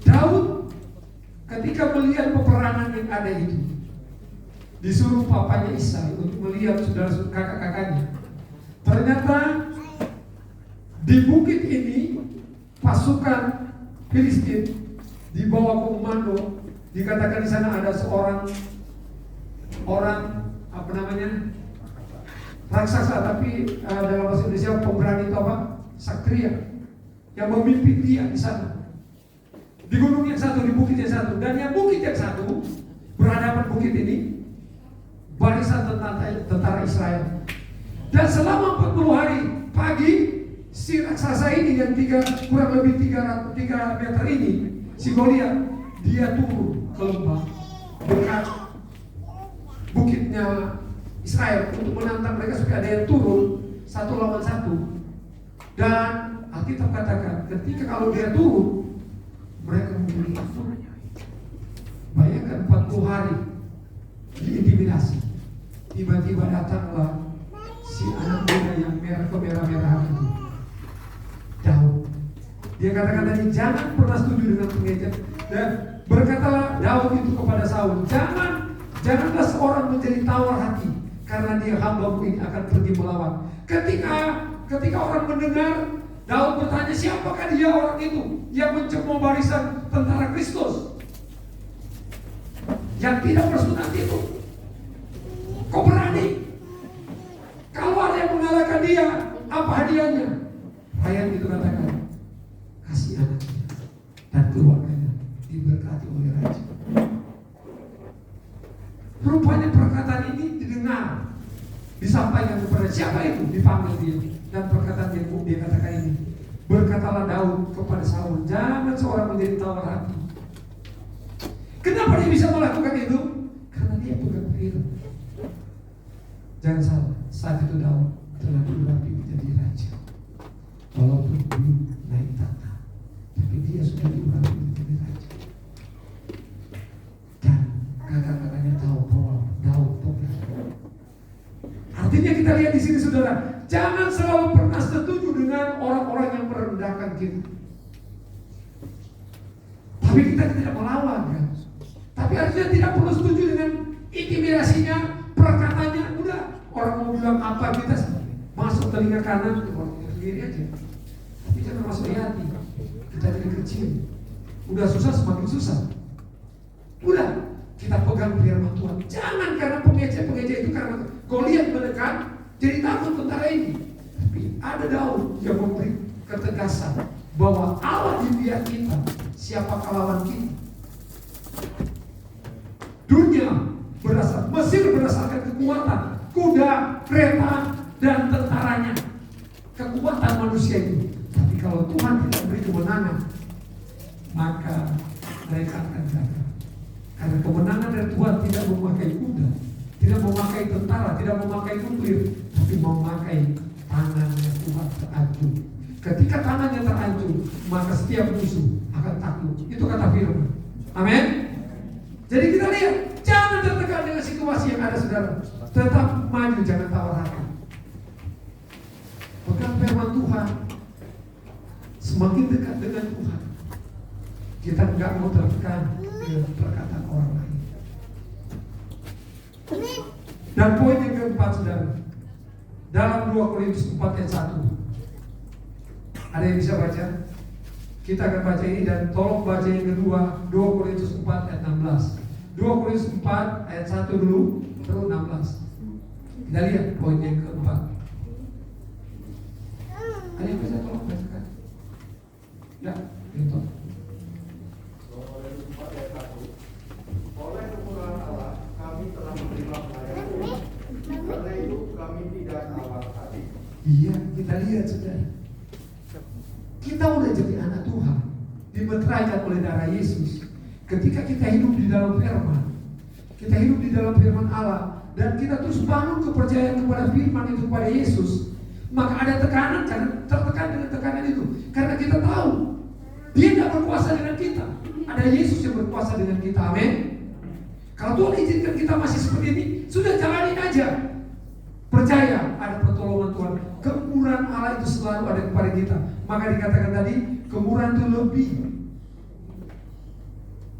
Daud ketika melihat peperangan yang ada itu, disuruh papanya Isai untuk melihat saudara kakak-kakaknya. Ternyata di bukit ini pasukan Filistin di bawah komando, dikatakan di sana ada seorang apa namanya, raksasa, tapi dalam bahasa Indonesia pemberani itu apa? Satria yang memimpin dia di sana. Di gunung yang satu, di bukit yang satu, dan yang bukit yang satu berhadapan bukit ini barisan tentara Israel. Dan selama 40 hari pagi, si raksasa ini yang kurang lebih 3 meter ini, si Goliat, dia turun ke lembah dekat bukitnya Israel untuk menantang mereka supaya ada yang turun 1 lawan 1. Dan Alkitab katakan ketika kalau dia turun, mereka memilih. Bayangkan 40 hari diintimidasi. Tiba-tiba datanglah si anak muda yang kemerah-merahan itu, Daud. Dia katakan tadi, jangan pernah setuju dengan pengecut. Dan berkatalah Daud itu kepada Saul, janganlah seorang menjadi tawar hati karena dia hamba-Mu ini akan pergi melawan. Ketika orang mendengar, Daud bertanya, siapakah dia orang itu yang mencemooh barisan tentara Kristus yang tidak bersunat itu? Kau berani? Kalau ada yang mengalahkan dia, apa hadiahnya? Ayat itu katakan, kasih anaknya dan keluarganya diberkati oleh raja. Rupanya perkataan ini didengar, disampaikan kepada siapa itu? Dipanggil dia. Dan perkataan dia katakan ini, berkatalah Daud kepada Saul, jangan seorang menjadi tawar hati. Kenapa dia bisa melakukan itu? Karena dia pegang firman. Jangan salah, saat itu Daud telah diurapi menjadi raja, walaupun belum naik tahta, tapi dia sudah diurapi menjadi raja. Dan kakak-kakaknya tahu bahwa Daud pegang. Artinya kita lihat di sini, saudara, jangan selalu pernah setuju dengan orang-orang yang merendahkan kita. Tapi kita tidak melawan, kan? Tapi artinya tidak perlu setuju dengan intimidasinya, perkataannya. Udah, orang mau bilang apa, kita masuk telinga kanan, sendiri aja. Tapi jangan masuk di hati. Kita jadi kecil. Udah susah semakin susah. Udah, kita pegang firman Tuhan. Jangan karena pengejek itu karena Goliat mendekat, jadi takut tentara ini. Tapi ada Daud yang memberi ketegasan bahwa Allah di pihak kita, siapa lawan kita. Dunia Mesir berdasarkan kekuatan kuda, kereta, dan tentaranya, kekuatan manusia itu. Tapi kalau Tuhan tidak beri kemenangan, maka mereka akan gagal. Karena kemenangan dari Tuhan tidak memakai kuda, tidak memakai tentara, tidak memakai nuklir, tapi memakai tangannya Tuhan terancur. Ketika tangannya terancur, maka setiap musuh akan takut. Itu kata firman. Amin. Jadi kita lihat, jangan tertekan dengan situasi yang ada, saudara. Tetap maju, jangan tawar hati. Pegang firman Tuhan. Semakin dekat dengan Tuhan, kita nggak mau tertekan dengan perkataan orang lain. Dan poin yang keempat, saudara, dalam 2 Korintus 4 ayat 1. Ada yang bisa baca? Kita akan baca ini dan tolong baca yang kedua, 2 Korintus 4 ayat 16. 2 Korintus 4 ayat 1 dulu, terus 16. Kita lihat poin yang keempat. Ada yang bisa tolong bacakan? Ya, itu. Oleh kemurahan Allah, kami telah menerima pelayanan. Karena itu kami tidak tawar hati. Iya, kita lihat, saudara. Kita udah jadi anak Tuhan, dimeteraikan oleh darah Yesus. Ketika kita hidup di dalam firman, kita hidup di dalam firman Allah, dan kita terus bangun kepercayaan kepada firman itu, kepada Yesus, maka ada tekanan, jangan tertekan dengan tekanan itu. Karena kita tahu Dia tidak berkuasa dengan kita, ada Yesus yang berkuasa dengan kita. Amin. Kalau Tuhan izinkan kita masih seperti ini, sudah jalanin aja. Percaya ada pertolongan Tuhan. Kemurahan Allah itu selalu ada kepada kita. Maka dikatakan tadi, kemurahan itu lebih.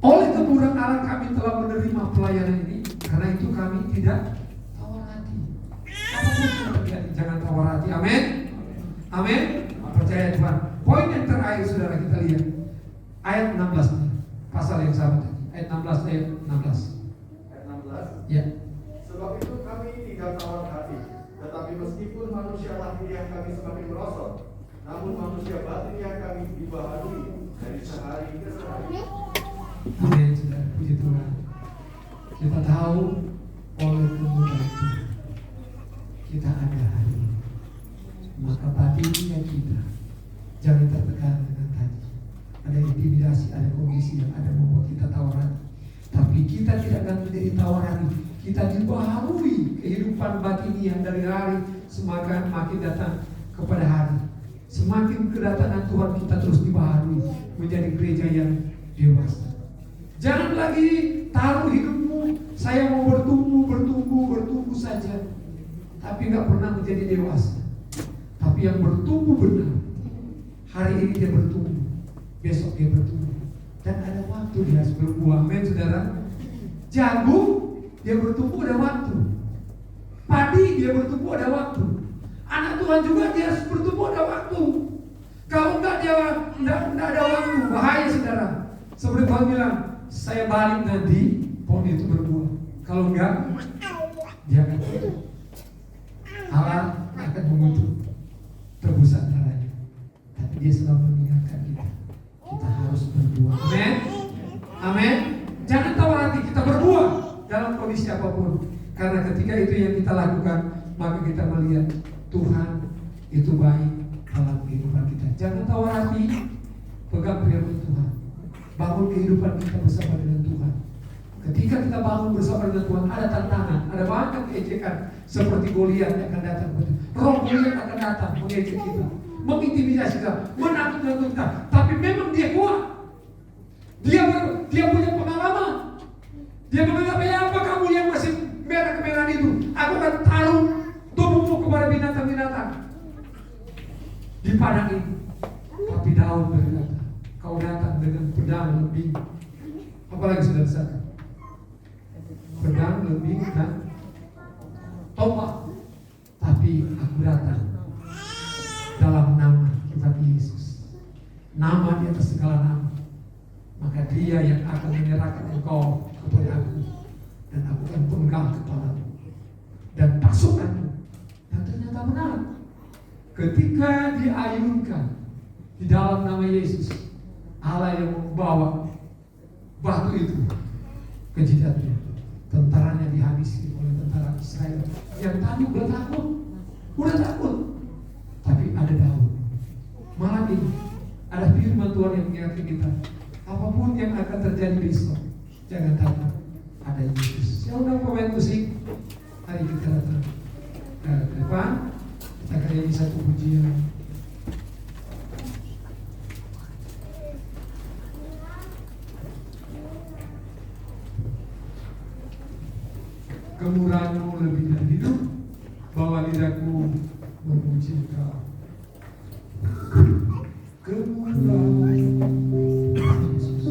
Oleh kemurahan Allah kami telah menerima pelayanan ini. Karena itu kami tidak tawar hati. Apapun yang terjadi, jangan tawar hati. Amin. Amin. Percaya Tuhan. Poin yang terakhir, saudara, kita lihat ayat 16, pasal yang sama tadi. Ayat 16, ayat 16. Ayat 16. Ya. Sebab itu kami tidak tawar hati. Tetapi meskipun manusia lahiriah kami semakin merosot, namun manusia batiniah kami dibaharui dari sehari ke sehari. Amin, saudara. Puji Tuhan. Kita tahu oleh kemurahan Tuhan kita ada hari ini. Maka batinnya kita jangan tertekan dengan tadi. Ada intimidasi, ada kondisi yang ada membuat kita tawar hati. Tapi kita tidak akan menjadi tawar hati. Kita dibaharui kehidupan batin yang dari hari semakin makin datang kepada hari. Semakin kedatangan Tuhan kita terus dibaharui menjadi gereja yang dewasa. Jangan lagi taruh hidupmu, saya mau bertumbuh saja, tapi nggak pernah menjadi dewasa. Tapi yang bertumbuh benar, hari ini dia bertumbuh, besok dia bertumbuh, dan ada waktu dia harus berbuah. Amin, saudara. Jagung dia bertumbuh ada waktu, padi dia bertumbuh ada waktu, anak Tuhan juga dia harus bertumbuh ada waktu. Kalau enggak dia enggak ada waktu, bahaya, saudara. Seperti Tuhan bilang, saya balik nanti pohon itu berbuah. Kalau enggak, dia akan tutup. Allah akan mengutuk tebusan darahnya. Tapi dia selalu mengingatkan kita harus berbuah. Amin. Amin. Jangan tawar hati, kita berbuah dalam kondisi apapun. Karena ketika itu yang kita lakukan, maka kita melihat Tuhan itu baik dalam kehidupan kita. Jangan tawar hati, pegang firman Tuhan. Bangun kehidupan kita bersama dengan Tuhan. Ketika kita bangun bersama dengan Tuhan, ada tantangan, ada banyak ejekan seperti Goliat yang akan datang. Roh Goliat akan datang mengejek kita, mengintimidasi kita, menakut-nakuti kita. Tapi memang dia kuat. Dia punya pengalaman. Dia menganggap, ya apa kamu yang masih merah kemerahan itu? Aku akan taruh tubuhmu kepada binatang-binatang di padang ini. Tapi Daud berkata, kau datang dengan pedang lebih, apalagi saudara-saudara, pedang lebih dan tombak. Tapi aku datang dalam nama Tuhan Yesus, nama di atas segala nama. Maka dia yang akan menyerahkan engkau kepada aku, dan aku akan penggal kepalamu dan pasukanmu. Dan ternyata benar, ketika diayunkan di dalam nama Yesus, Allah yang membawa batu itu ke jidatnya, tentaranya dihabisi oleh tentara Israel. Yang tadi udah takut, tapi ada Daud. Malam ini Tuhan yang mengingatkan kita, apapun yang akan terjadi besok, jangan takut, ada Yesus. Ya udah, pemain musik, mari kita datang ke depan, kita akan nyanyi satu pujian. Kemurahan-Mu lebih dari hidup, bawa lidahku memuji Engkau. Kemurahan Yesus.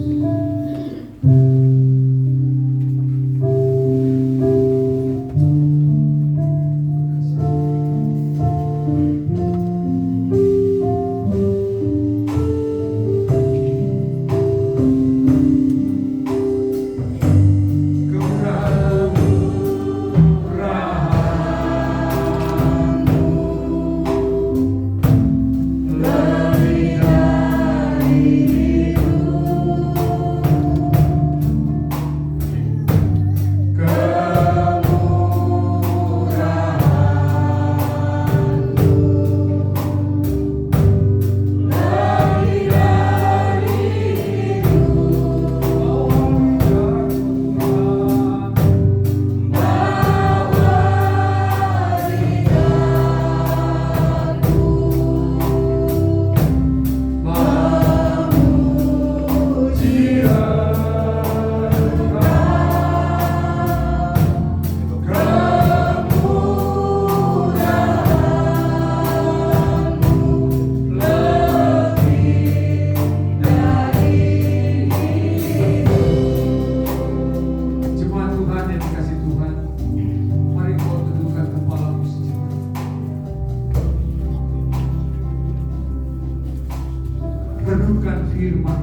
Renungkan firman,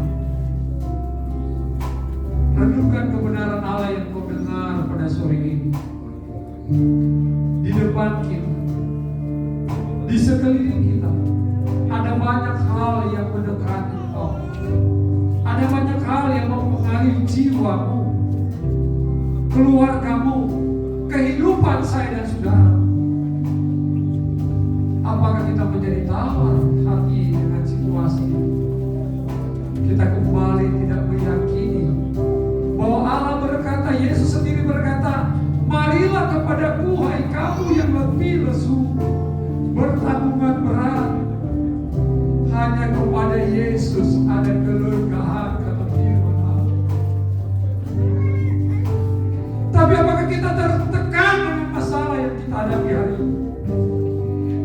renungkan kebenaran Allah yang kau dengar pada sore ini. Di depan kita, di sekeliling kita, ada banyak hal yang mendekati kau. Ada banyak hal yang mempengaruhi jiwamu, keluargamu, kehidupan saya dan saudara. Apakah kita menjadi tawar hati dengan situasi? Kita kembali tidak meyakini bahwa Allah berkata, Yesus sendiri berkata, marilah kepadaku hai kamu yang lebih lesu, bertanggungan berat. Hanya kepada Yesus ada kelegaan, kata firman Allah. Tapi apakah kita tertekan dengan masalah yang kita hadapi hari ini,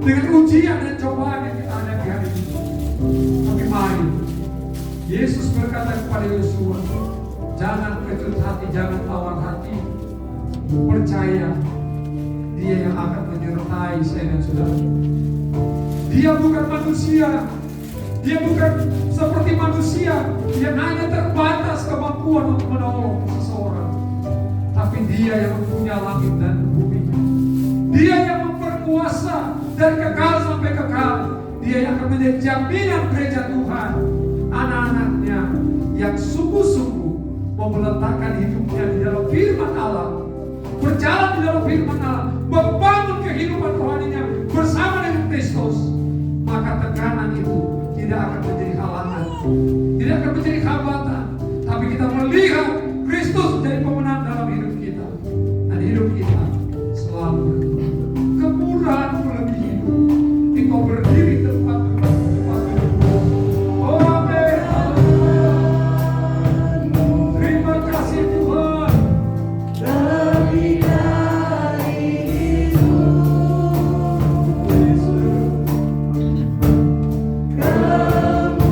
dengan ujian dan cobaan yang kita hadapi hari ini? Tapi mari, Yesus berkata kepada Yosua, jangan kecut hati, jangan tawar hati. Percaya, Dia yang akan menyertai saya dan saudara. Dia bukan manusia, Dia bukan seperti manusia yang hanya terbatas kemampuan untuk menolong seseorang. Tapi Dia yang mempunyai langit dan bumi. Dia yang memperkuasa dari kekal sampai kekal. Dia yang akan menjadi jaminan gereja Tuhan, anak-anaknya yang sungguh-sungguh mau meletakkan hidupnya di dalam firman Allah, berjalan di dalam firman Allah, membangun kehidupan rohaninya bersama dengan Kristus. Maka tekanan itu tidak akan menjadi halangan, tidak akan menjadi hambatan, tapi kita melihat Kristus menjadi pemenang dalam hidup kita, dan hidup kita selalu berubah. Kemurahan-Mu lebih hidup. Engkau berdiri tempat tempat. Oh amin. Terima kasih Tuhan. Lebih dari itu, kemurahan-Mu.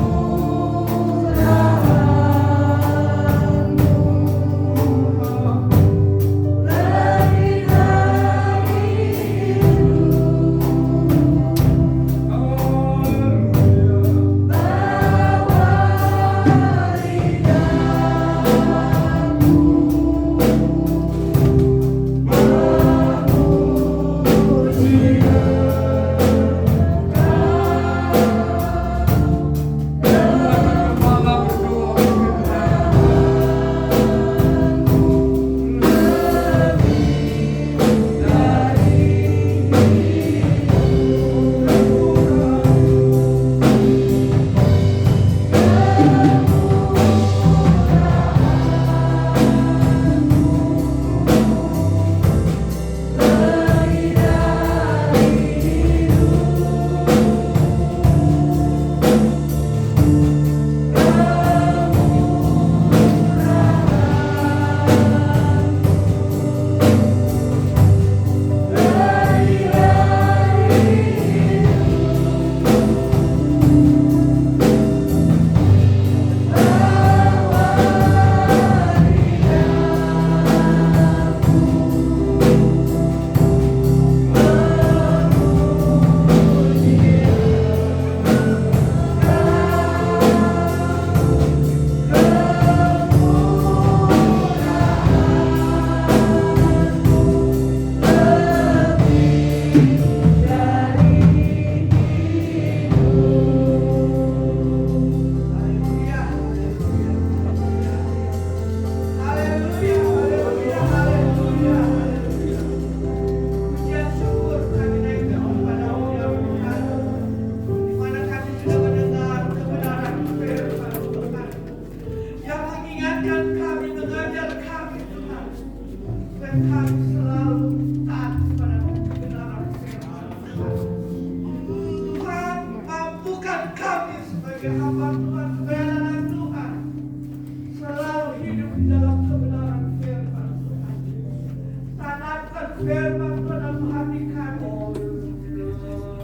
firman Tuhan dalam hati kami.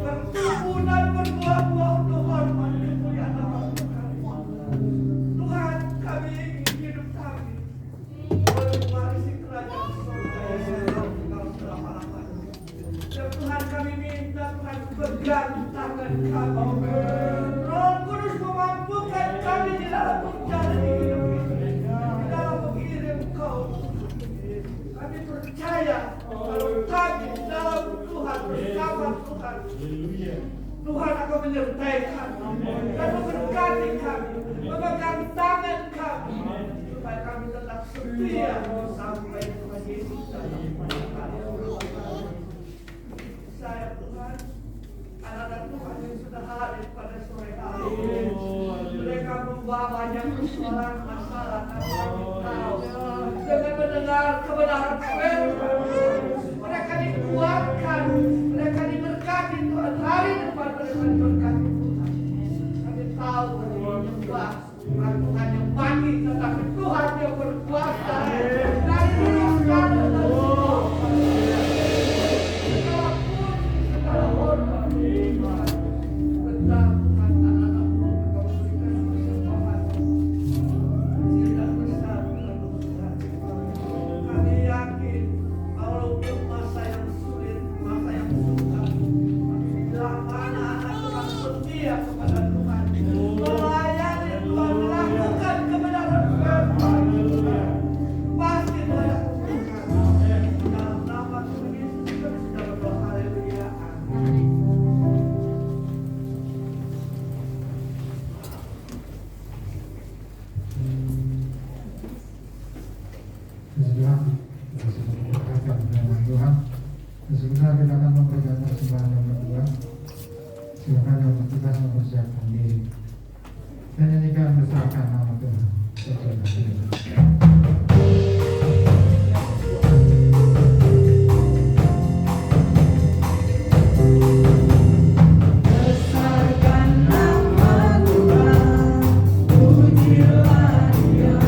Bertumbuh dan berbuah-buah untuk hormat kemuliaan nama Tuhan. Tuhan, kami ingin hidup kami mewarisi kerajaan surga yang Engkau selama-lamanya. Dan Tuhan, kami minta Tuhan pegang tangan kami. Roh Kudus memampukan kami di dalam menjalani hidup ini, di dalam mengirim Engkau. Kami percaya kalau kami dalam Tuhan, bersama Tuhan, Tuhan akan menyertai kami dan memberkati kami, memegang tangan kami supaya kami tetap setia sampai Tuhan Yesus datang. Saya Tuhan, anak-anak Tuhan yang sudah hadir pada sore hari ini, mereka membawa banyak persoalan masalah kami tahu. Dengan mendengar kebenaran firman, mereka dikuatkan, mereka diberkati Tuhan. Hari depan mereka diberkati Tuhan. Kami tahu bahwa bukan Tuhan yang mati, tetapi Tuhan yang berkuasa dari dulu sekarang dan semua. Sekalipun segala hormat, tentang Tuhan anak-anakmu, Engkau berikan persembahan. Tidak besar Tuhan. Kami yakin walaupun masa yang sulit, masa yang susah, bila mana anak Tuhan setia kepada Tuhan, melayani Tuhan, melakukan kebenaran firman, pasti Tuhan akan memberikan. Dalam nama Tuhan Yesus kami sudah berdoa, haleluya, amin. Bismillah, kita sudah mendengarkan firman Tuhan. Dan sebentar kita akan memberikan persembahan yang kedua. Silakan yang bertugas mempersiapkan diri dan nyanyikan besarkan nama Tuhan. Besarkan nama Tuhan, pujilah Dia.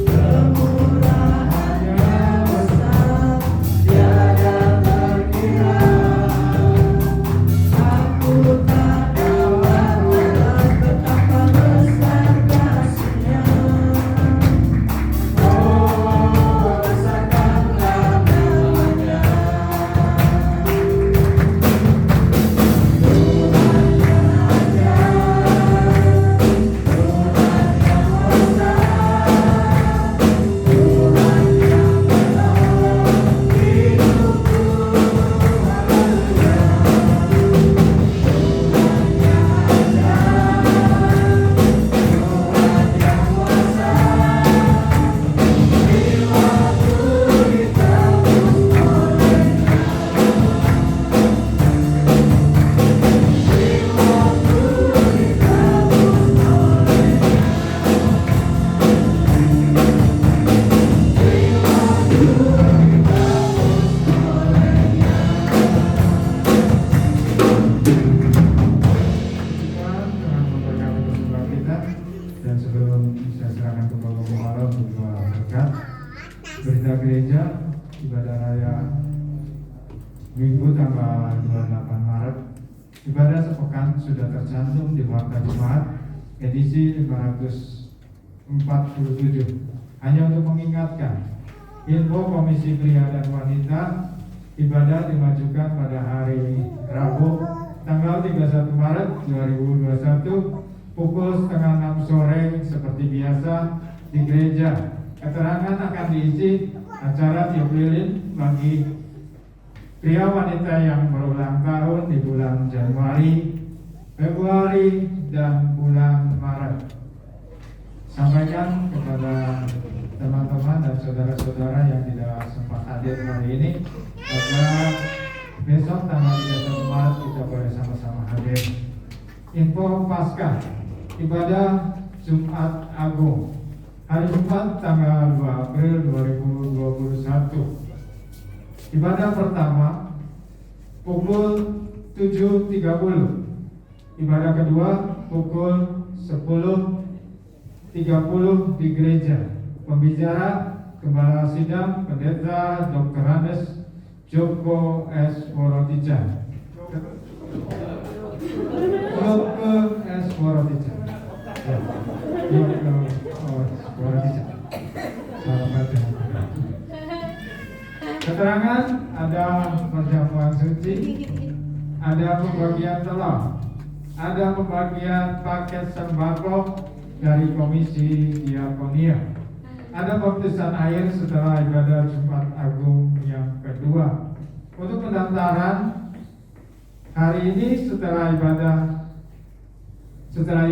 Kemurahannya besar, tiada terkira. Aku tak dapat menerangkan betapa besar kasih-Nya. Berita gereja ibadah raya Minggu tanggal 28 Maret. Ibadah sepekan sudah tercantum di Warta Jumat edisi 547. Hanya untuk mengingatkan, info Komisi Pria dan Wanita, ibadah dimajukan pada hari Rabu tanggal 31 Maret 2021 pukul setengah 6 sore seperti biasa di gereja. Keterangan akan diisi acara tiup lilin bagi pria wanita yang berulang tahun di bulan Januari, Februari, dan bulan Maret. Sampaikan kepada teman-teman dan saudara-saudara yang tidak sempat hadir hari ini agar besok tanggal 31 Maret kita boleh sama-sama hadir. Info Paskah, ibadah Jumat Agung hari Jumat tanggal 2 April 2021. Ibadah pertama pukul 7.30. Ibadah kedua pukul 10.30 di gereja. Pembicara Kepala Sidang Pendeta Dr. Hannes Joko S. Woroticha. Joko S. Woroticha. Ya, Joko S. Woroticha. Selamat ya. Keterangan ada perjamuan suci, ada pembagian telur, ada pembagian paket sembako dari Komisi Diakonia, ada baptisan air setelah ibadah Jumat Agung yang kedua. Untuk pendaftaran hari ini setelah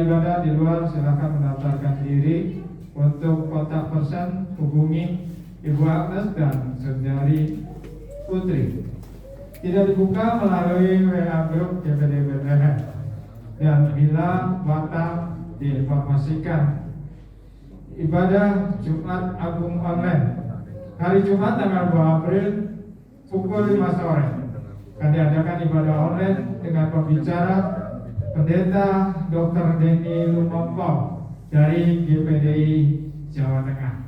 ibadah di luar silakan mendaftarkan diri. Untuk kontak person hubungi Ibu Agnes dan Saudari Putri. Tidak dibuka melalui WA grup GPD Bethlehem. Dan bila Batam diinformasikan ibadah Jumat Agung online hari Jumat tanggal 2 April pukul 5 sore akan diadakan ibadah online dengan pembicara Pendeta Dr. Denny Lumompo dari GPDI Jawa Tengah.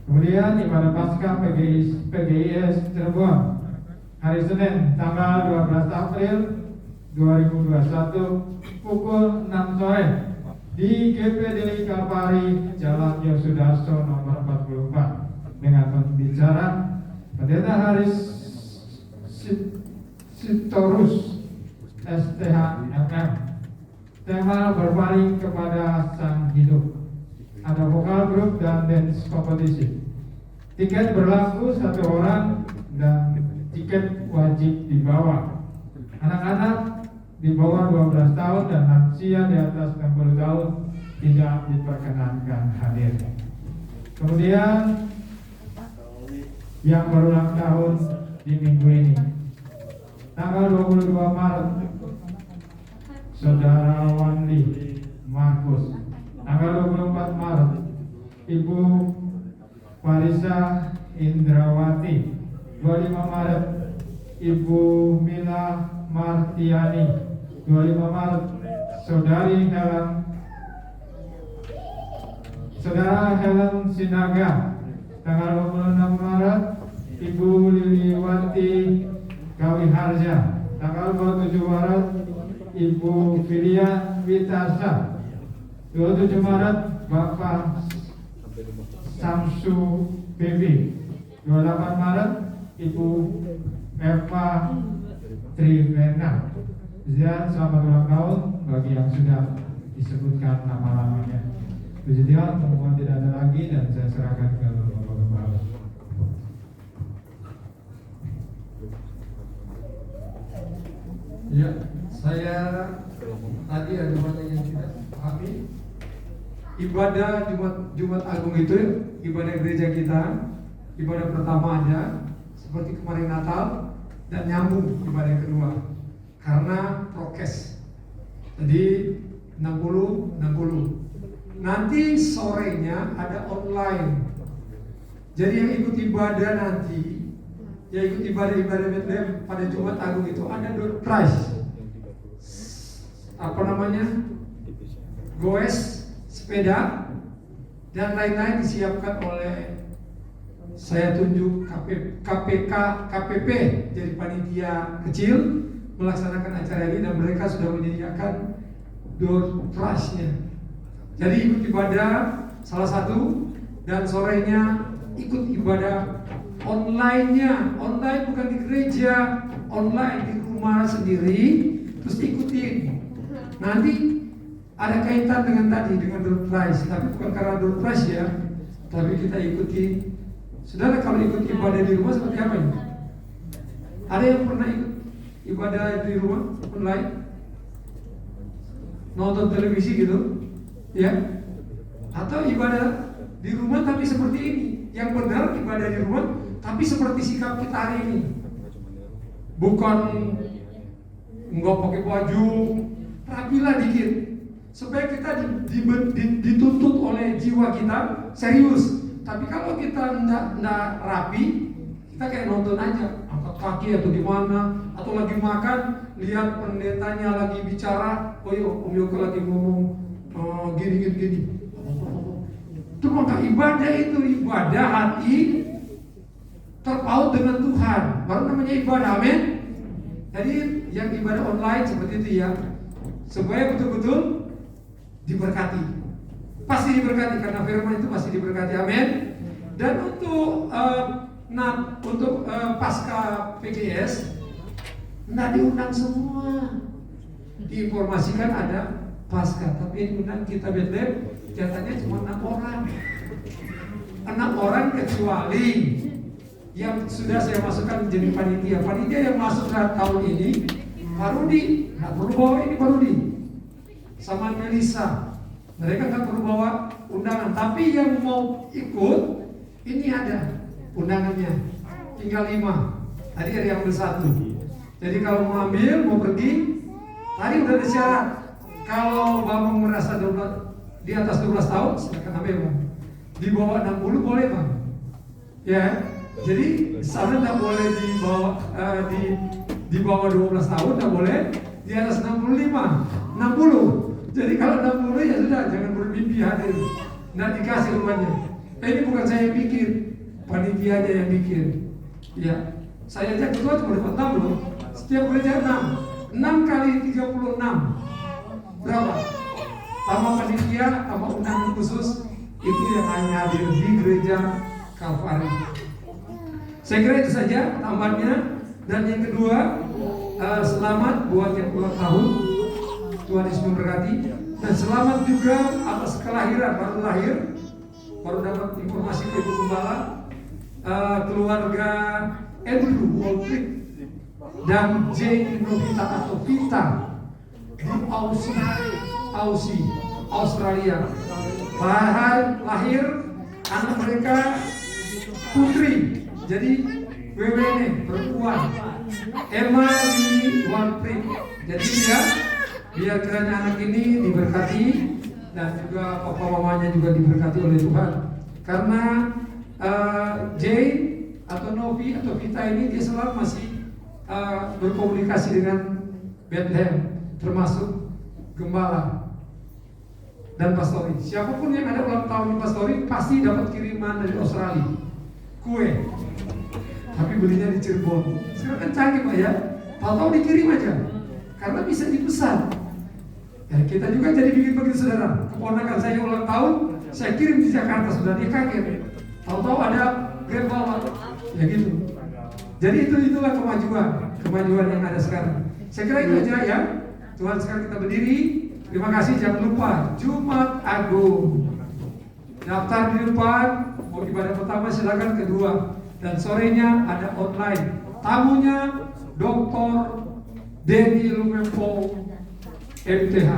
Kemudian ibadah Paskah PGIS Cirebon hari Senin tanggal 12 April 2021 pukul 6 sore di GPDI Kalpari Jalan Yosudarso nomor 44 dengan pembicara Pendeta Haris Sitorus STHMM. Tema berpaling kepada Sang Hidup. Ada vokal grup dan dance kompetisi. Tiket berlaku 1 orang dan tiket wajib dibawa. Anak-anak di bawah 12 tahun dan lansia di atas 60 tahun tidak diperkenankan hadir. Kemudian yang berulang tahun di minggu ini, tanggal 22 Maret, Saudara Wanli Markus. Tanggal 24 Maret, Ibu Farisa Indrawati. 25 Maret, Ibu Mila Martiani. 25 Maret, Saudara Helen Sinaga. Tanggal 26 Maret, Ibu Liliwati Kawiharja. Tanggal 27 Maret, Ibu Filia Witarsa. 27 Maret, Bapak Samsu Bebi. 28 Maret, Ibu Eva Trivena. Dan selamat ulang tahun bagi yang sudah disebutkan nama-namanya. Puji Tuhan, pengumuman tidak ada lagi dan saya serahkan ke Bapak Gembala. Ya, saya tadi ada mana yang tidak pahami. Ibadah Jumat Agung itu ibadah gereja kita, ibadah pertama aja seperti kemarin Natal dan nyambung ibadah kedua karena prokes. Jadi 60. Nanti sorenya ada online. Jadi yang ikut ibadah nanti, yang ikut ibadah Bethlehem pada Jumat Agung itu ada door prize. Goes, sepeda, dan lain-lain disiapkan oleh saya tunjuk KPP jadi panitia kecil melaksanakan acara ini dan mereka sudah menyediakan door prize-nya. Jadi ikut ibadah salah satu dan sorenya ikut ibadah online-nya. Online bukan di gereja, online di rumah sendiri terus ikutin. Nanti ada kaitan dengan tadi dengan door prize, tapi bukan karena door prize ya, tapi kita ikuti. Saudara kalau ikut ibadah di rumah seperti apa ini? Ada yang pernah ikut ibadah di rumah online? Nonton televisi gitu, ya? Atau ibadah di rumah tapi seperti ini? Yang benar ibadah di rumah tapi seperti sikap kita hari ini, bukan nggak pakai baju, rapilah dikit. Supaya kita dituntut oleh jiwa kita serius. Tapi kalau kita nggak rapi, kita kayak nonton aja, angkat kaki atau gimana, atau lagi makan, lihat pendetanya lagi bicara, oh iya Om Yoko lagi ngomong gini. Itu mah nggak ibadah, itu ibadah hati terpaut dengan Tuhan, baru namanya ibadah. Amin. Jadi yang ibadah online seperti itu ya, supaya betul-betul diberkati, pasti diberkati karena firman itu pasti diberkati. Amin. Dan untuk pasca PGS nggak diundang semua, diinformasikan ada pasca, tapi yang diundang kita Bethlehem jatahnya cuma 6 orang. 6 orang kecuali yang sudah saya masukkan menjadi panitia. Panitia yang masuk tahun ini Pak Rudi, nggak perlu bawa ini Pak Rudi sama Melisa, mereka nggak perlu bawa undangan. Tapi yang mau ikut ini ada undangannya, tinggal 5. Tadi ada yang ambil 1. Jadi kalau mau ambil, mau pergi, tadi udah ada syarat. Kalau Bang merasa di atas 12 tahun, silakan ambil Bang. Di bawah 60 boleh Bang. Ya. Jadi sana tidak boleh di bawah 12 tahun, tidak boleh di atas 65, 60. Jadi kalau 60 ya sudah, jangan bermimpi hadir. Tidak dikasih rumahnya. Ini bukan saya yang bikin, panitia aja yang bikin. Ya, saya aja ketua cuma dapat 6 loh. Setiap gereja 6 kali 36 berapa? Tambah panitia, tambah undangan khusus, itu yang hanya hadir di gereja Kalvari. Saya kira itu saja tambahannya. Dan yang kedua, selamat buat yang ulang tahun, Tuhan Yesus memberkati. Dan selamat juga atas kelahiran, baru lahir, baru dapat informasi ke Ibu Gembala, keluarga Andrew Walfrid dan Jane Novita atau Vita di Australia. Lahir anak mereka putri. Jadi WWN perempuan, Emma Lili Walfrid. Jadi biar kiranya anak ini diberkati dan juga papa mamanya juga diberkati oleh Tuhan. Karena Jane atau Novi atau Vita ini dia selalu masih berkomunikasi dengan Bethlehem, termasuk Gembala dan Pastori. Siapapun yang ada ulang tahun di Pastori pasti dapat kiriman dari Australia, kue. Tapi belinya di Cirebon. Sekarang kan canggih Pak ya, tahu-tahu dikirim aja, karena bisa dipesan. Ya, kita juga jadi bikin begitu saudara. Keponakan saya ulang tahun, saya kirim di Jakarta, sudah dia kaget. Tahu-tahu ada Grand Bawah, ya gitu. Jadi itulah kemajuan yang ada sekarang. Saya kira itu aja ya. Tuhan, sekarang kita berdiri. Terima kasih, jangan lupa Jumat Agung. Daftar di depan, mau ibadah pertama silakan, kedua. Dan sorenya ada online. Tamunya Dr. Denny Lumempo MTH.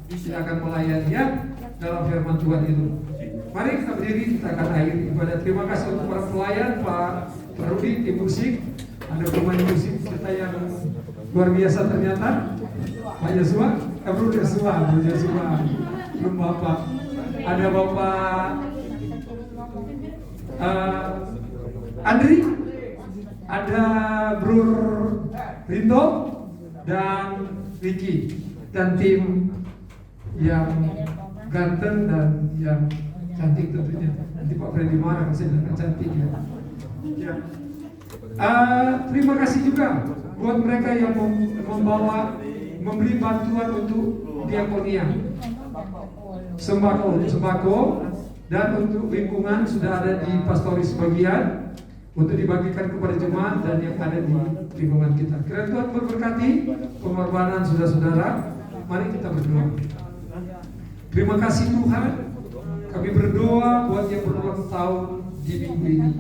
Dia akan melayani ya dalam firman Tuhan itu. Mari kita berdiri, kita akan akhiri ibadah. Terima kasih untuk para pelayan, Pak Rudi, tim musik. Ada pemain musik kita yang luar biasa ternyata. Pak Yosua, Bro Yosua, belum Bapak. Ada Bapak Andri, ada Bro Rinto dan Ricky, dan tim yang ganteng dan yang cantik tentunya. Nanti Pak Freddy marah saya bilang cantik ya. Terima kasih juga buat mereka yang memberi bantuan untuk diakonia, sembako dan untuk lingkungan sudah ada di Pastori sebagian untuk dibagikan kepada jemaat dan yang ada di lingkungan kita. Kiranya Tuhan memberkati pengorbanan saudara-saudara. Mari kita berdoa. Terima kasih Tuhan. Kami berdoa buat yang berulang tahun di minggu ini.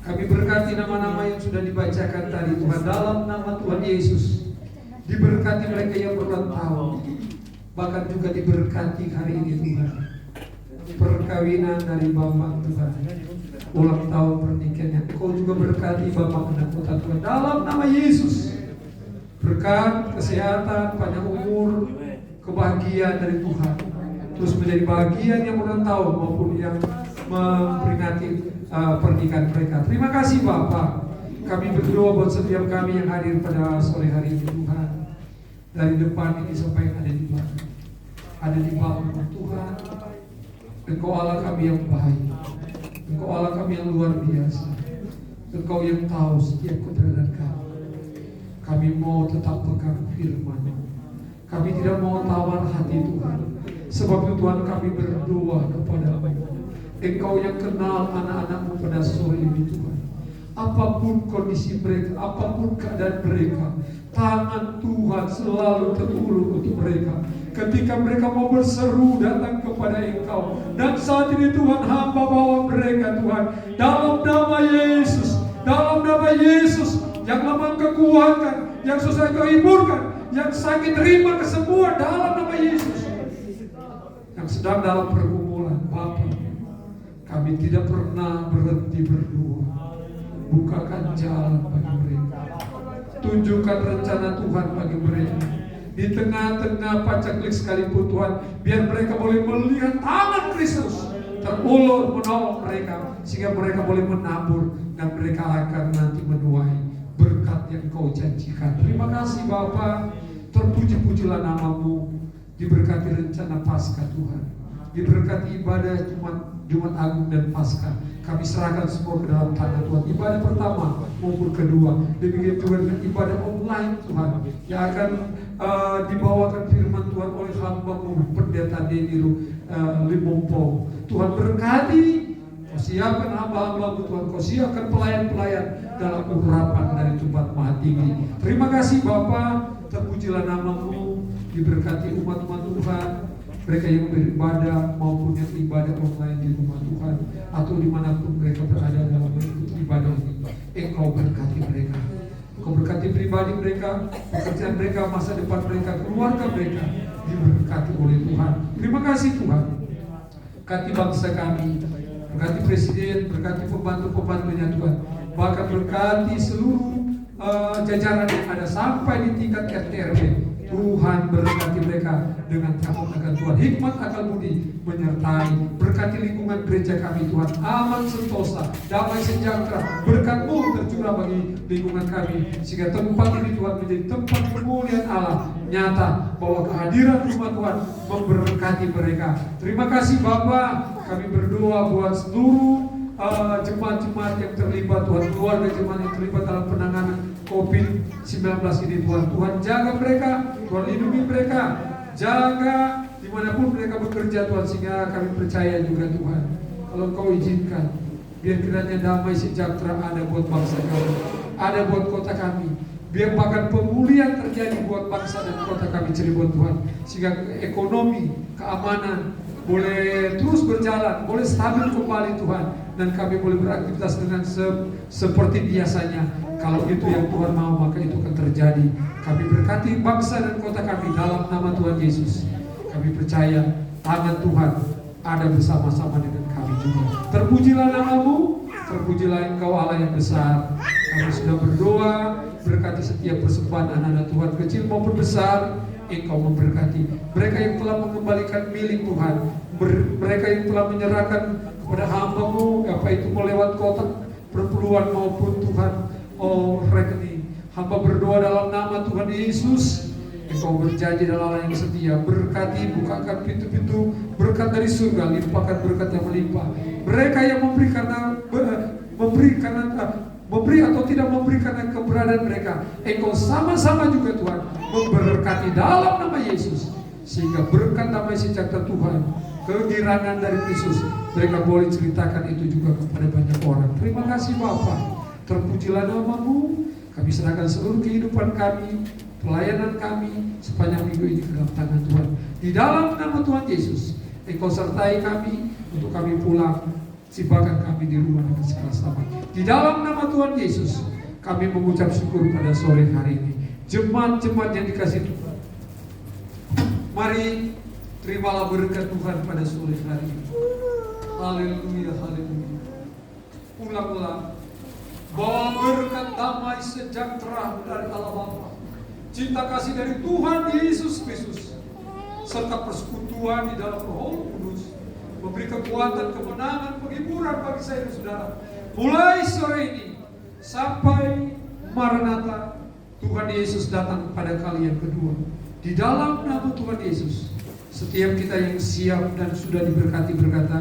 Kami berkati nama-nama yang sudah dibacakan tadi Tuhan, dalam nama Tuhan Yesus. Diberkati mereka yang berulang tahun, bahkan juga diberkati hari ini Tuhan. Perkawinan dari Bapak Tuhan, ulang tahun pernikahannya, Engkau juga berkati Bapak dan Putra Tuhan dalam nama Yesus. Berkat kesehatan, panjang umur, kebahagiaan dari Tuhan, terus menjadi bagian yang berulang tahun maupun yang memperingati pernikahan mereka. Terima kasih Bapak. Kami berdoa buat setiap kami yang hadir pada sore hari ini Tuhan, dari depan ini sampai yang ada di belakang, ada di bawah Tuhan. Engkau Allah kami yang baik. Engkau Allah kami yang luar biasa. Engkau yang tahu setiap keberadaan kami. Kami mau tetap pegang firman. Kami tidak mau tawar hati Tuhan. Sebab itu Tuhan kami berdoa kepada-Mu. Engkau yang kenal anak-anak-Mu pada sore ini Tuhan. Apapun kondisi mereka, apapun keadaan mereka, tangan Tuhan selalu terulur untuk mereka. Ketika mereka mau berseru datang kepada Engkau. Dan saat ini Tuhan hamba bawa mereka Tuhan dalam nama Yesus. Dalam nama Yesus, yang lemah kekuatan, yang susah Kau hiburkan, yang sakit terima kesembuhan dalam nama Yesus. Yang sedang dalam pergumulan Bapa, kami tidak pernah berhenti berdoa. Bukakan jalan bagi mereka. Tunjukkan rencana Tuhan bagi mereka. Di tengah-tengah pacaklik sekalipun Tuhan, biar mereka boleh melihat tangan Kristus terulur menolong mereka, sehingga mereka boleh menabur dan mereka akan nanti menuai berkat yang Kau janjikan. Terima kasih Bapa. Terpuji-pujilah nama-Mu. Diberkati rencana Paskah Tuhan. Diberkati ibadah Jumat Agung dan Paskah. Kami serahkan semua ke dalam tangan Tuhan. Ibadah pertama maupun kedua. Demikian juga dengan ibadah online Tuhan, yang akan dibawakan firman Tuhan oleh hamba-Mu Pendeta Denny Limompo. Tuhan berkati. Kau siapkan hamba-hamba-Mu Tuhan. Kau siapkan pelayan-pelayan dalam urapan dari tempat Maha Tinggi. Terima kasih Bapa. Terpujilah nama-Mu. Diberkati umat-umat Tuhan, mereka yang beribadah maupun yang ibadah online di rumah Tuhan atau dimanapun mereka berada dalam mengikuti ibadah ini. Engkau berkati mereka. Engkau berkati pribadi mereka, pekerjaan mereka, masa depan mereka, keluarga mereka diberkati oleh Tuhan. Terima kasih Tuhan. Berkati bangsa kami, berkati presiden, berkati pembantu-pembantunya Tuhan. Bahkan berkati seluruh jajaran yang ada sampai di tingkat RT RW. Tuhan berkati mereka dengan takut akan Tuhan, hikmat akal budi menyertai. Berkati lingkungan gereja kami Tuhan, aman sentosa, damai sejahtera. Berkat-Mu tercurah bagi lingkungan kami, sehingga tempat ini Tuhan menjadi tempat kemuliaan Allah nyata, bahwa kehadiran rumah Tuhan memberkati mereka. Terima kasih Bapa. Kami berdoa buat seluruh jemaat-jemaat yang terlibat Tuhan, keluarga jemaat yang terlibat dalam penanganan COVID-19 ini Tuhan. Tuhan jaga mereka, Tuhan lindungi mereka, jaga dimanapun mereka bekerja Tuhan, sehingga kami percaya juga Tuhan, kalau Kau izinkan, biar kiranya damai sejahtera ada buat bangsa kami, ada buat kota kami, biar bahkan pemulihan terjadi buat bangsa dan kota kami Cirebon Tuhan, sehingga ekonomi, keamanan boleh terus berjalan, boleh stabil kembali Tuhan, dan kami boleh beraktivitas dengan seperti biasanya. Kalau itu yang Tuhan mau, maka itu akan terjadi. Kami berkati bangsa dan kota kami dalam nama Tuhan Yesus. Kami percaya tangan Tuhan ada bersama-sama dengan kami juga. Terpujilah nama-Mu, terpujilah Engkau Allah yang besar. Kami sudah berdoa, berkati setiap persembahan anak-anak Tuhan, kecil maupun besar. Engkau memberkati mereka yang telah mengembalikan milik Tuhan, mereka yang telah menyerahkan kepada hamba-Mu, apa itu melewat kotak perpuluhan maupun Tuhan rekening. Hamba berdoa dalam nama Tuhan Yesus. Engkau berjanji dalam Allah yang setia. Berkati, bukakan pintu-pintu berkat dari surga, limpahkan berkat yang melimpah. Mereka yang memberi atau tidak memberi karena keberadaan mereka, Engkau sama-sama juga Tuhan memberkati dalam nama Yesus, sehingga berkat damai sejahtera Tuhan, kegirangan dari Kristus, mereka boleh ceritakan itu juga kepada banyak orang. Terima kasih Bapa. Terpujilah nama-Mu. Kami serahkan seluruh kehidupan kami, pelayanan kami sepanjang minggu ini ke dalam tangan Tuhan. Di dalam nama Tuhan Yesus, Engkau sertai kami untuk kami pulang, sibakan kami di rumah dengan segala selamat. Di dalam nama Tuhan Yesus, kami mengucap syukur pada sore hari ini. Jemaat-jemaat yang dikasihi Tuhan, mari terimalah berkat Tuhan pada sore hari ini. Haleluya, haleluya. Ulang-ulang, bawa berkat damai sejahtera dari Allah Bapa, cinta kasih dari Tuhan Yesus Kristus, serta persekutuan di dalam Roh Kudus, memberi kekuatan, kemenangan, penghiburan bagi saya dan saudara. Mulai sore ini sampai Maranatha, Tuhan Yesus datang pada kali yang kedua. Di dalam nama Tuhan Yesus, Setiap kita yang siap dan sudah diberkati berkata,